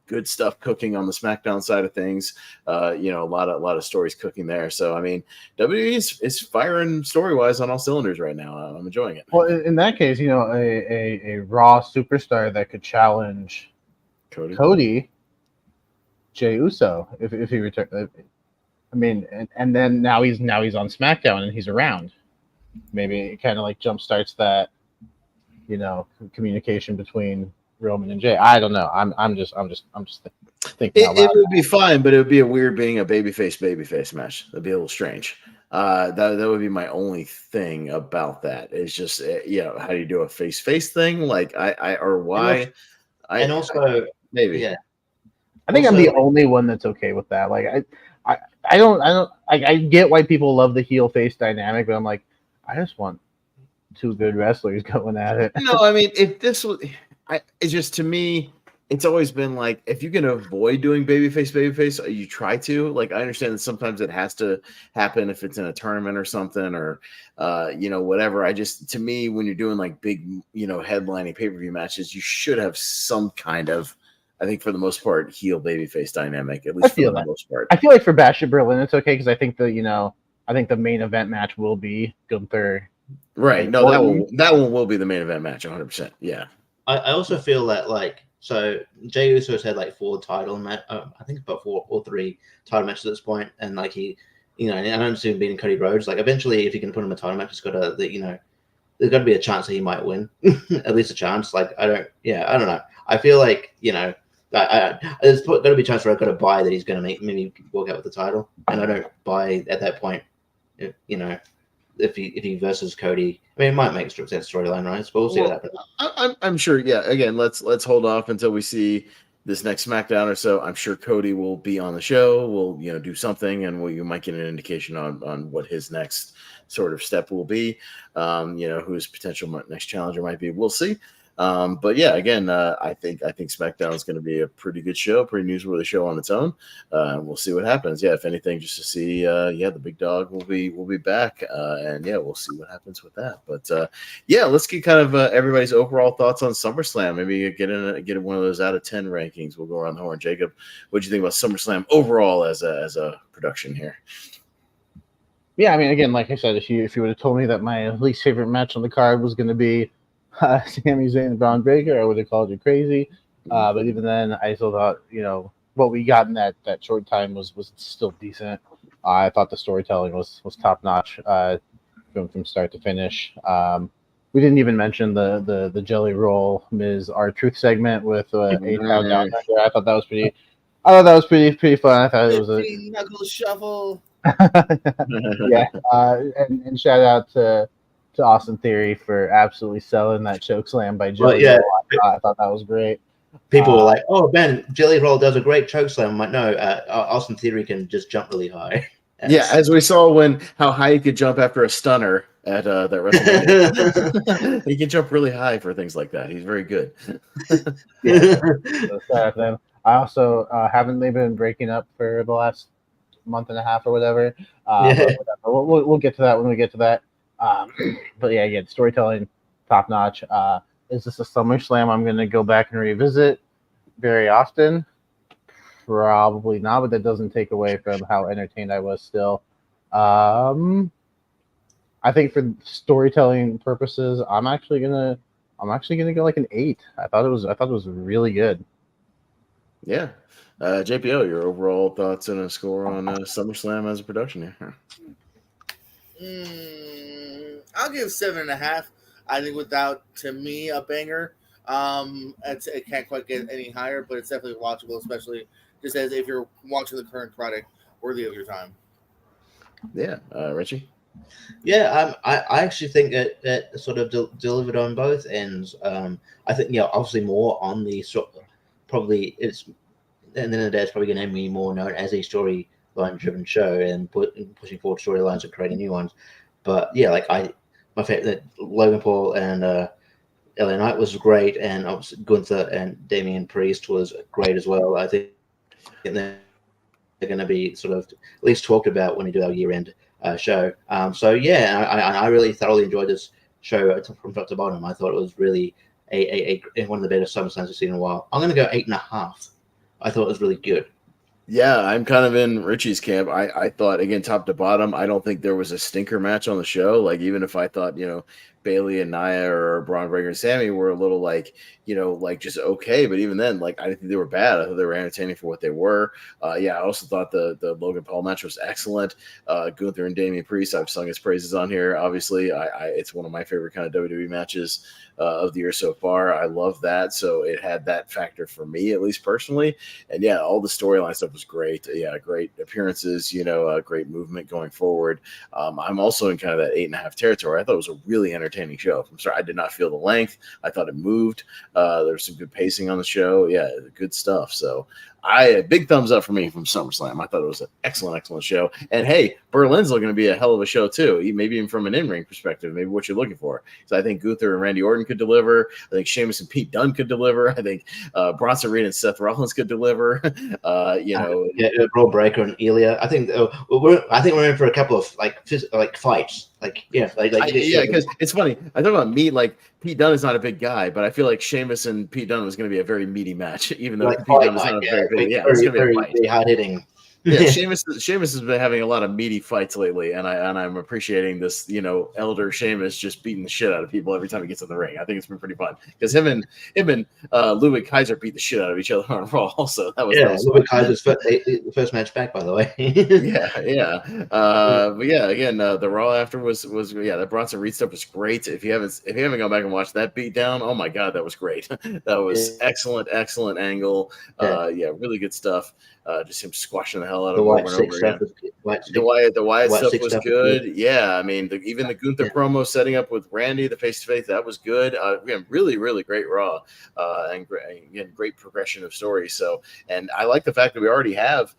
good stuff cooking on the SmackDown side of things. A lot of stories cooking there. So I mean, WWE is firing story wise on all cylinders right now. I'm enjoying it. Well, in that case, a Raw superstar that could challenge Cody, Jey Uso, if he returns. I mean, and then now he's on SmackDown and he's around. Maybe it kind of like jumpstarts that, communication between Roman and Jay. I don't know. I'm just thinking. It would be fine, but it would be a weird being a babyface match. That'd be a little strange. That would be my only thing about that. It's just how do you do a face thing? Like why? And also maybe yeah. I think I'm the only one that's okay with that. Like I get why people love the heel face dynamic, but I'm like, I just want two good wrestlers going at it. No, I mean, if this was. It's just, to me, it's always been like, if you can avoid doing babyface, you try to. Like, I understand that sometimes it has to happen if it's in a tournament or something, or whatever. To me, when you're doing like big, headlining pay-per-view matches, you should have some kind of, I think for the most part, heel babyface dynamic, at least for the most part. I feel like for Bash at Berlin, it's okay because I think the main event match will be Gunther. Right. No, that one will be the main event match, 100%. Yeah. I also feel that Jey Uso has had like 4 title match. I think about 4 or 3 title matches at this point, and like he, I don't see him beating Cody Rhodes. Like eventually, if you can put him in a title match, it's got to, there's got to be a chance that he might win, at least a chance. Like I don't know. I feel like there's got to be a chance where I've got to buy that he's going to maybe walk out with the title, and I don't buy at that point. If he versus Cody, I mean, it might make sense storyline, right? But we'll see what happens. I'm sure. Yeah. Again, let's hold off until we see this next SmackDown or so. I'm sure Cody will be on the show. We'll do something, and you might get an indication on what his next sort of step will be. Who his potential next challenger might be. We'll see. But yeah, again, I think SmackDown is going to be a pretty good show, pretty newsworthy show on its own. We'll see what happens. Yeah, if anything, just to see, the big dog will be back, and we'll see what happens with that. But let's get kind of everybody's overall thoughts on SummerSlam. Maybe get one of those out of 10 rankings. We'll go around the horn. Jacob, what do you think about SummerSlam overall as a production here? Yeah, I mean, again, like I said, if you would have told me that my least favorite match on the card was going to be Sami Zayn and Braun Breaker, I would have called you crazy. But even then, I still thought, what we got in that short time was still decent. I thought the storytelling was top notch from start to finish. We didn't even mention the Jelly Roll Ms. R-Truth segment with A-Town down there. I thought that was pretty. Pretty fun. I thought it was a knuckle shuffle. And shout out to Austin Theory for absolutely selling that choke slam by Jelly Roll. I thought that was great. People were like, "Oh, Ben, Jelly Roll does a great choke slam." I'm like, "No, Austin Theory can just jump really high." As we saw how high he could jump after a stunner at that WrestleMania. He can jump really high for things like that. He's very good. I also haven't they been breaking up for the last month and a half or whatever. Yeah. But whatever. We'll get to that when we get to that. But yeah, again, storytelling top notch. Is this a SummerSlam I'm going to go back and revisit very often? Probably not, but that doesn't take away from how entertained I was still. I think for storytelling purposes, I'm actually gonna go like an 8. I thought it was really good. Yeah. JPO, your overall thoughts and a score on SummerSlam as a production here? I'll give 7.5. I think without, to me, a banger. It can't quite get any higher, but it's definitely watchable, especially just as if you're watching the current product, worthy of your time. Yeah, Richie. Yeah, I actually think that sort of delivered on both ends. I think obviously more on the probably it's at the end of the day it's probably going to be more known as a storyline driven show and pushing forward storylines and creating new ones. But yeah, like my favorite Logan Paul and LA Knight was great, and obviously Gunther and Damian Priest was great as well. I think they're going to be sort of at least talked about when we do our year-end show. So yeah, I really thoroughly enjoyed this show from top to bottom. I thought it was really a one of the better SummerSlams I've seen in a while. I'm going to go 8.5. I thought it was really good. Yeah, I'm kind of in Richie's camp. I thought, again, top to bottom, I don't think there was a stinker match on the show. Like, even if I thought, Bailey and Nia or Braun Breaker and Sammy were a little like just okay. But even then, like, I didn't think they were bad. I thought they were entertaining for what they were. I also thought the Logan Paul match was excellent. Gunther and Damian Priest, I've sung his praises on here. Obviously, it's one of my favorite kind of WWE matches of the year so far. I love that. So it had that factor for me, at least personally. And yeah, all the storyline stuff was great. Yeah, great appearances, great movement going forward. I'm also in kind of that 8.5 territory. I thought it was a really entertaining show. I'm sorry, I did not feel the length. I thought it moved. There was some good pacing on the show. Yeah, good stuff. So big thumbs up for me from SummerSlam. I thought it was an excellent show. And hey, Berlin's looking to be a hell of a show too. Maybe even from an in-ring perspective, maybe what you're looking for. So I think Gunther and Randy Orton could deliver. I think Sheamus and Pete Dunne could deliver. I think Bronson Reed and Seth Rollins could deliver. Braun Breaker and Ilya. I think we're in for a couple of like fights. Because it's funny. I thought about meat. Like Pete Dunne is not a big guy, but I feel like Sheamus and Pete Dunne was going to be a very meaty match, even though Pete Dunne is not very big. Yeah, it's going to be a fight. Very hard hitting. Yeah, Sheamus has been having a lot of meaty fights lately, and I'm appreciating this. Elder Sheamus just beating the shit out of people every time he gets in the ring. I think it's been pretty fun because him and Ludwig Kaiser beat the shit out of each other on Raw. Also, that was Ludwig Kaiser's first match back, by the way. But yeah, again, the Raw after was that Bronson Reed stuff was great. If you haven't gone back and watched that beatdown, oh my god, that was great. That was excellent angle. Really good stuff. Just him squashing the hell out of him over and over again. The Wyatt stuff was good. Yeah, I mean, even the Gunther promo setting up with Randy, the face-to-face, that was good. Again, really, really great Raw, and great progression of story. So, and I like the fact that we already have,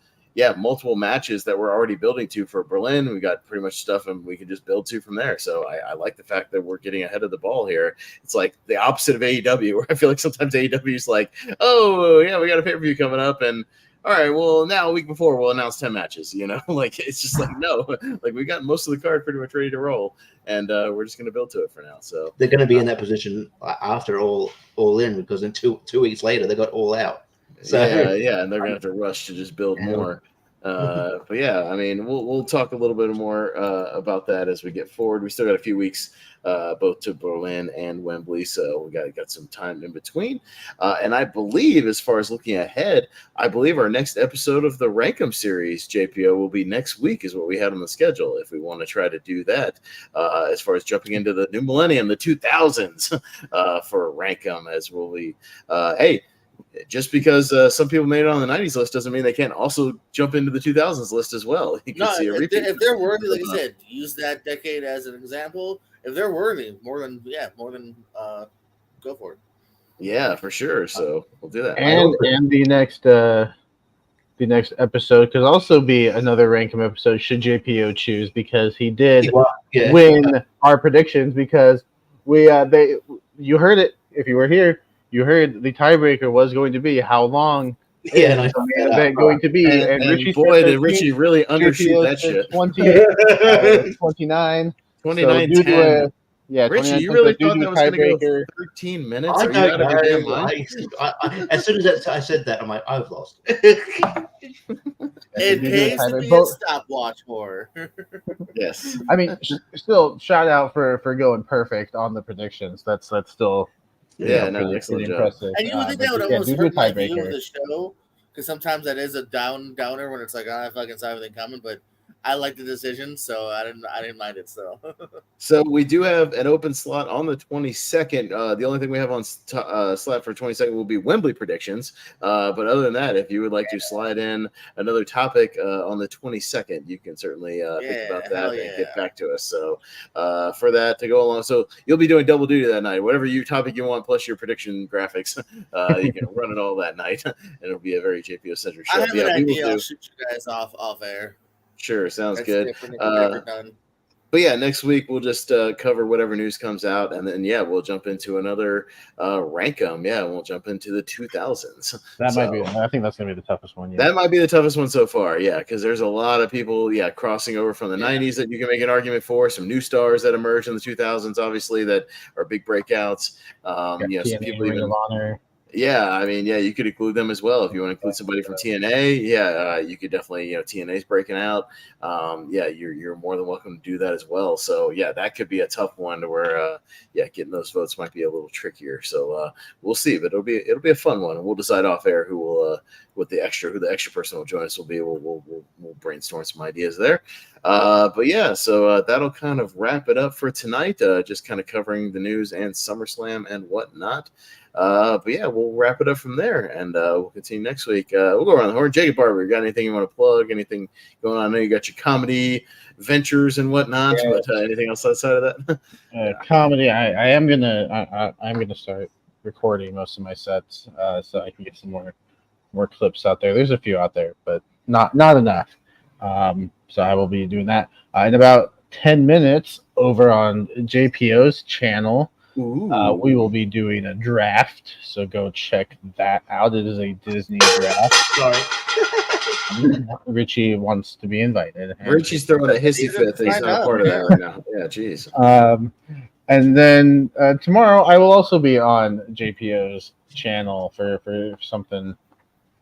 multiple matches that we're already building to for Berlin. We got pretty much stuff and we can just build to from there. So I like the fact that we're getting ahead of the ball here. It's like the opposite of AEW, where I feel like sometimes AEW is like, oh, yeah, we got a pay-per-view coming up, and all right, well, now a week before we'll announce 10 matches, like it's just like, no, like we got most of the card pretty much ready to roll, and we're just going to build to it for now. So they're going to be in that position after all in, because in two weeks later they got All Out. So yeah, and they're going to have to rush to just build more. But yeah, I mean, we'll talk a little bit more about that as we get forward. We still got a few weeks both to Berlin and Wembley, so we got some time in between. And I believe, as far as looking ahead, I believe our next episode of the Rankum series, JPO, will be next week, is what we had on the schedule. If we want to try to do that, as far as jumping into the new millennium, the 2000s, for Rankum, as will we. Hey. Just because some people made it on the 90s list doesn't mean they can't also jump into the 2000s list as well. You can see a repeat. If they're worthy, like I said, use that decade as an example. If they're worthy, more than go for it. Yeah, for sure. So we'll do that. And the next episode could also be another Rankum episode, should JPO choose, because he did win our predictions, because you heard it if you were here. You heard the tiebreaker was going to be how long Yeah, nice. event going to be. And Richie boy, did Richie really undershoot that shit. 29. 29 so 10. Yeah, Richie, 29, you really due thought to that was going to go tiebreaker. 13 minutes? I Are you don't out of your damn know. mind? As soon as I said that, I'm like, I've lost. It pays to be a stopwatch for. Yes. I mean, still shout out for going perfect on the predictions. That's still pretty impressive. And you would think that would almost hurt my view of the show, because sometimes that is a downer when it's like, I fucking saw everything coming, but I like the decision, so I didn't mind it. So we do have an open slot on the 22nd. The only thing we have on slot for 22nd will be Wembley predictions. But other than that, if you would like to slide in another topic on the 22nd, you can certainly think about that and get back to us. So for that to go along, so you'll be doing double duty that night. Whatever topic you want, plus your prediction graphics, you can run it all that night, and it'll be a very JPO centric show. I have an idea. I'll shoot you guys off air. Sure, sounds good. But yeah, next week we'll just cover whatever news comes out, and then we'll jump into another Rankum. Yeah, we'll jump into the 2000s. That might be. I think that's gonna be the toughest one. That might be the toughest one so far. Yeah, because there's a lot of people. Crossing over from the 90s that you can make an argument for. Some new stars that emerged in the 2000s, obviously, that are big breakouts. Some people Ring of Honor. Yeah, I mean, you could include them as well if you want to include somebody from TNA. You could definitely, TNA's breaking out. You're more than welcome to do that as well. So that could be a tough one to where, getting those votes might be a little trickier. So we'll see, but it'll be a fun one, and we'll decide off air who will, who the extra person will join us will be. We'll brainstorm some ideas there. So that'll kind of wrap it up for tonight. Just kind of covering the news and SummerSlam and whatnot. We'll wrap it up from there, and we'll continue next week. We'll go around the horn. Jacob Barber, you got anything you want to plug? Anything going on? I know you got your comedy ventures and whatnot, but anything else outside of that? Comedy. I'm gonna start recording most of my sets, so I can get some more clips out there. There's a few out there, but not enough. So I will be doing that in about 10 minutes over on JPO's channel. We will be doing a draft, so go check that out. It is a Disney draft. Sorry. Richie wants to be invited. Richie's throwing a hissy fit that he's not part of that right now. Yeah, jeez. And then tomorrow I will also be on JPO's channel for something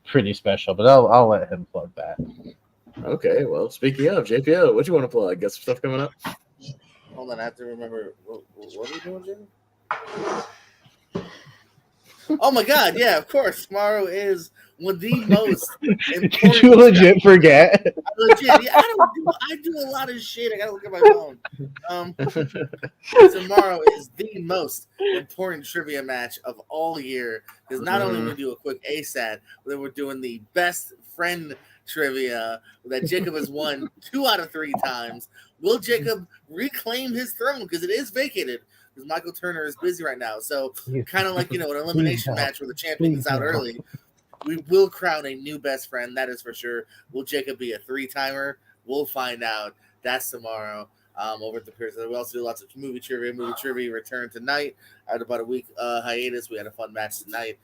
pretty special, but I'll let him plug that. Okay, well, speaking of JPO, what do you want to plug? Got some stuff coming up? Hold on, I have to remember. What are we doing, Jimmy? Oh my God! Yeah, of course. Tomorrow is one of the most important. Did you legit forget? I do a lot of shit. I gotta look at my phone. Tomorrow is the most important trivia match of all year, because not only we do a quick ASAT, but then we're doing the best friend trivia that Jacob has won 2 out of 3 times. Will Jacob reclaim his throne, because it is vacated? Because Michael Turner is busy right now. So kind of like, an elimination match where the champion is out early. We will crown a new best friend. That is for sure. Will Jacob be a 3-timer? We'll find out. That's tomorrow over at the Pierce. We also do lots of movie trivia. Movie trivia return tonight. I had about a week hiatus. We had a fun match tonight.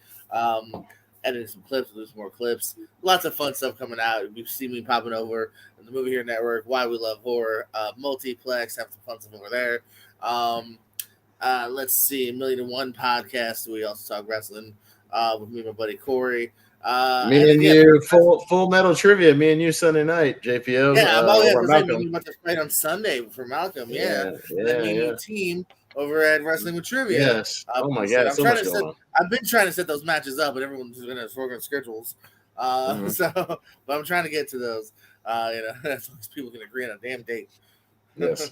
Editing some clips. We'll do some more clips. Lots of fun stuff coming out. You see me popping over in the Movie Here Network. Why We Love Horror. Multiplex. Have some fun stuff over there. Let's see, 1,000,001 podcast. We also talk wrestling with me and my buddy Corey. Me and you, full metal trivia. Me and you Sunday night, JPO. Yeah, I'm about to fight on Sunday for Malcolm. Yeah. New team over at Wrestling with Trivia. Yes. Oh my God, I've been trying to set those matches up, but everyone's been in working schedules. But I'm trying to get to those. As long as people can agree on a damn date. Yes.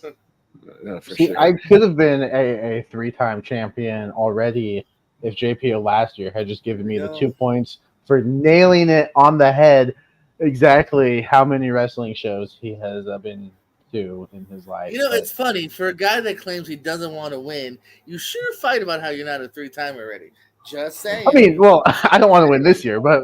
No, sure. I could have been a 3-time champion already if JPO last year had just given me the 2 points for nailing it on the head exactly how many wrestling shows he has been to in his life. It's funny. For a guy that claims he doesn't want to win, you sure fight about how you're not a 3-timer already. Just saying. I mean, well, I don't want to win this year, but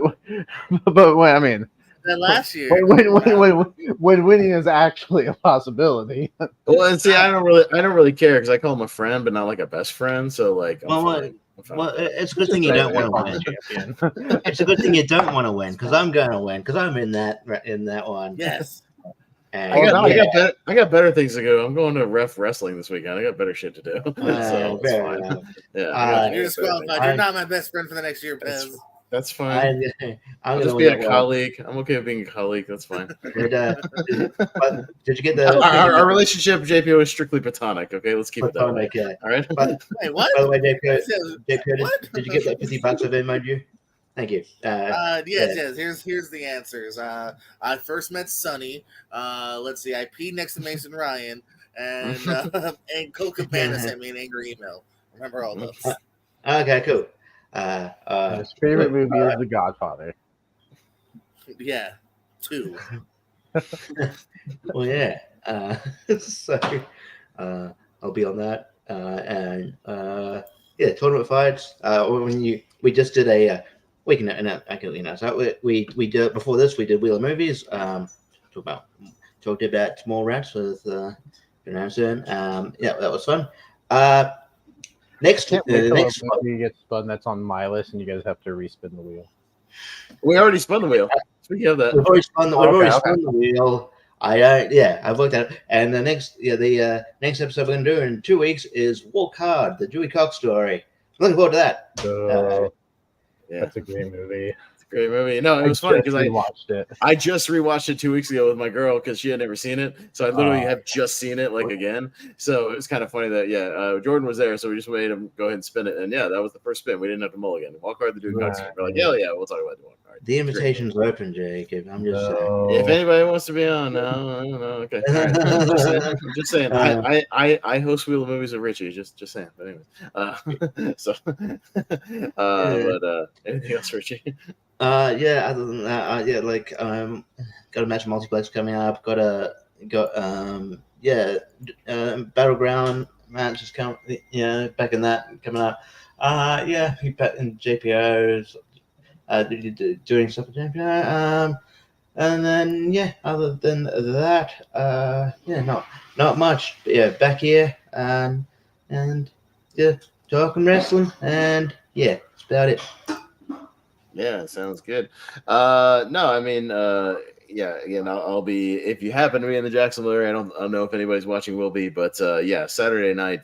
that last year when winning is actually a possibility. Well, and see, I don't really care because I call him a friend, but not like a best friend. So like, I'm fine Well, with that. it's a good thing you don't want to win. Champion. It's a good thing you don't want to win because I'm going to win because I'm in that one. Yes. And, I got better things to go. I'm going to ref wrestling this weekend. I got better shit to do. So it's fair fine. enough. Yeah, I got You're better disqualified. things. You're not my best friend for the next year, Pez. That's fine. I'm I'll going just to be win a that one. colleague. I'm okay with being a colleague. That's fine. Did you get the Our relationship, JPO, is strictly platonic. Okay, let's keep it that way. Okay. All right. Wait, what? By the way, JPO, What? did you get that $50 of him, mind you? Thank you. Yes. Here's the answers. I first met Sonny. Let's see. I peed next to Mason Ryan, and Cole Cabana sent me an angry email. Remember all those? Okay, cool. His favorite movie is The Godfather. Yeah, 2. Well, yeah. So I'll be on that. Yeah, tournament fights. We just did a we can announce that we did before this. We did Wheel of Movies. Talked about Small Rats with Johansson. Yeah, that was fun. Next, Can't wait the till next a movie gets spun that's on my list, and you guys have to respin the wheel. We already spun the wheel. Speaking of that, we've already spun the, Okay. spun the wheel. I've looked at it. And the next episode we're going to do in 2 weeks is Walk Hard, the Dewey Cox story. Looking forward to that. So yeah, that's a great movie. it's a great movie. No, it was funny because I watched it. I just rewatched it 2 weeks ago with my girl because she had never seen it. So I literally have just seen it like again. So it was kind of funny that Jordan was there, so we just made him go ahead and spin it. And yeah, that was the first spin. We didn't have to mulligan. Walk Hard, the Dewey Cox. We're like, yeah, we'll talk about the Walk Hard. The invitation's open, Jacob. I'm just saying. If anybody wants to be on, no, okay. All right. I'm just saying. I host Wheel of Movies with Richie. Just saying. But anyway, anything else, Richie? Other than that, got a match multiplex coming up. Got Battleground match is coming. Back in that coming up. In JPO's doing stuff with JPO. And then other than that, not much. But yeah, back here and talking wrestling and that's about it. Yeah, sounds good. I'll be, if you happen to be in the Jacksonville area, I don't know if anybody's watching will be, but this Saturday night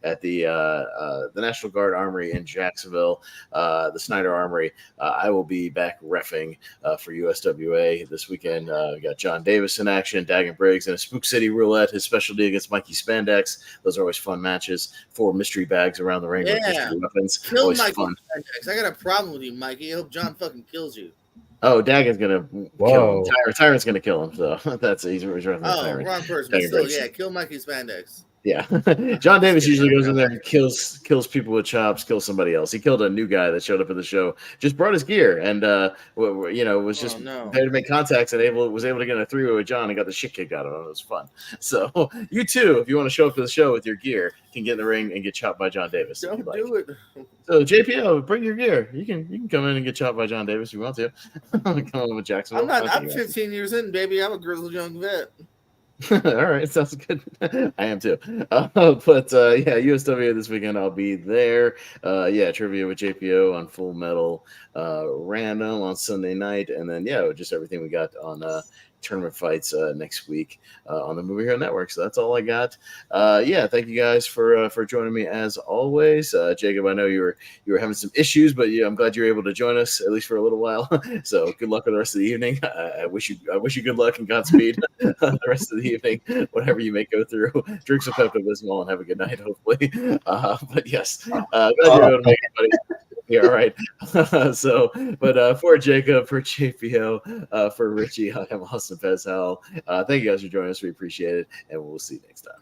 at the National Guard Armory in Jacksonville, the Snyder Armory, I will be back reffing for USWA this weekend. We got John Davis in action, Dagan Briggs, and a Spook City Roulette, his specialty against Mikey Spandex. Those are always fun matches. 4 mystery bags around the ring with mystery weapons. Kill always Mikey fun. Spandex. I got a problem with you, Mikey. I hope John fucking kills you. Oh, Dagan's gonna kill him. Tyrant's gonna kill him. So he's running. Oh, wrong person. But still, kill Mikey Spandex. Yeah, John Davis usually goes in there and kills people with chops, kills somebody else. He killed a new guy that showed up at the show, just brought his gear, and was just there to make contacts and was able to get in a 3-way with John and got the shit kicked out of him. It was fun. So you too, if you want to show up to the show with your gear, can get in the ring and get chopped by John Davis. Don't do it. So JPO, bring your gear. You can come in and get chopped by John Davis if you want to. Come on with Jacksonville. I'm 15 years in, baby. I'm a grizzled young vet. All right, sounds good. I am too. USW this weekend I'll be there. Trivia with JPO on Full Metal Random on Sunday night, and then just everything we got on tournament fights next week on the Movie Hero Network. So that's all I got. Thank you guys for joining me as always. Jacob, I know you were having some issues, but I'm glad you were able to join us at least for a little while. So good luck with the rest of the evening. I wish you good luck and Godspeed the rest of the evening, whatever you may go through. Drink some Pepto-Bismol and have a good night, hopefully. But yes, glad you're able to make it, buddy. Yeah, all right. For Jacob, for JPO, for Richie, I'm Austin Pez Howell. Thank you guys for joining us. We appreciate it, and we'll see you next time.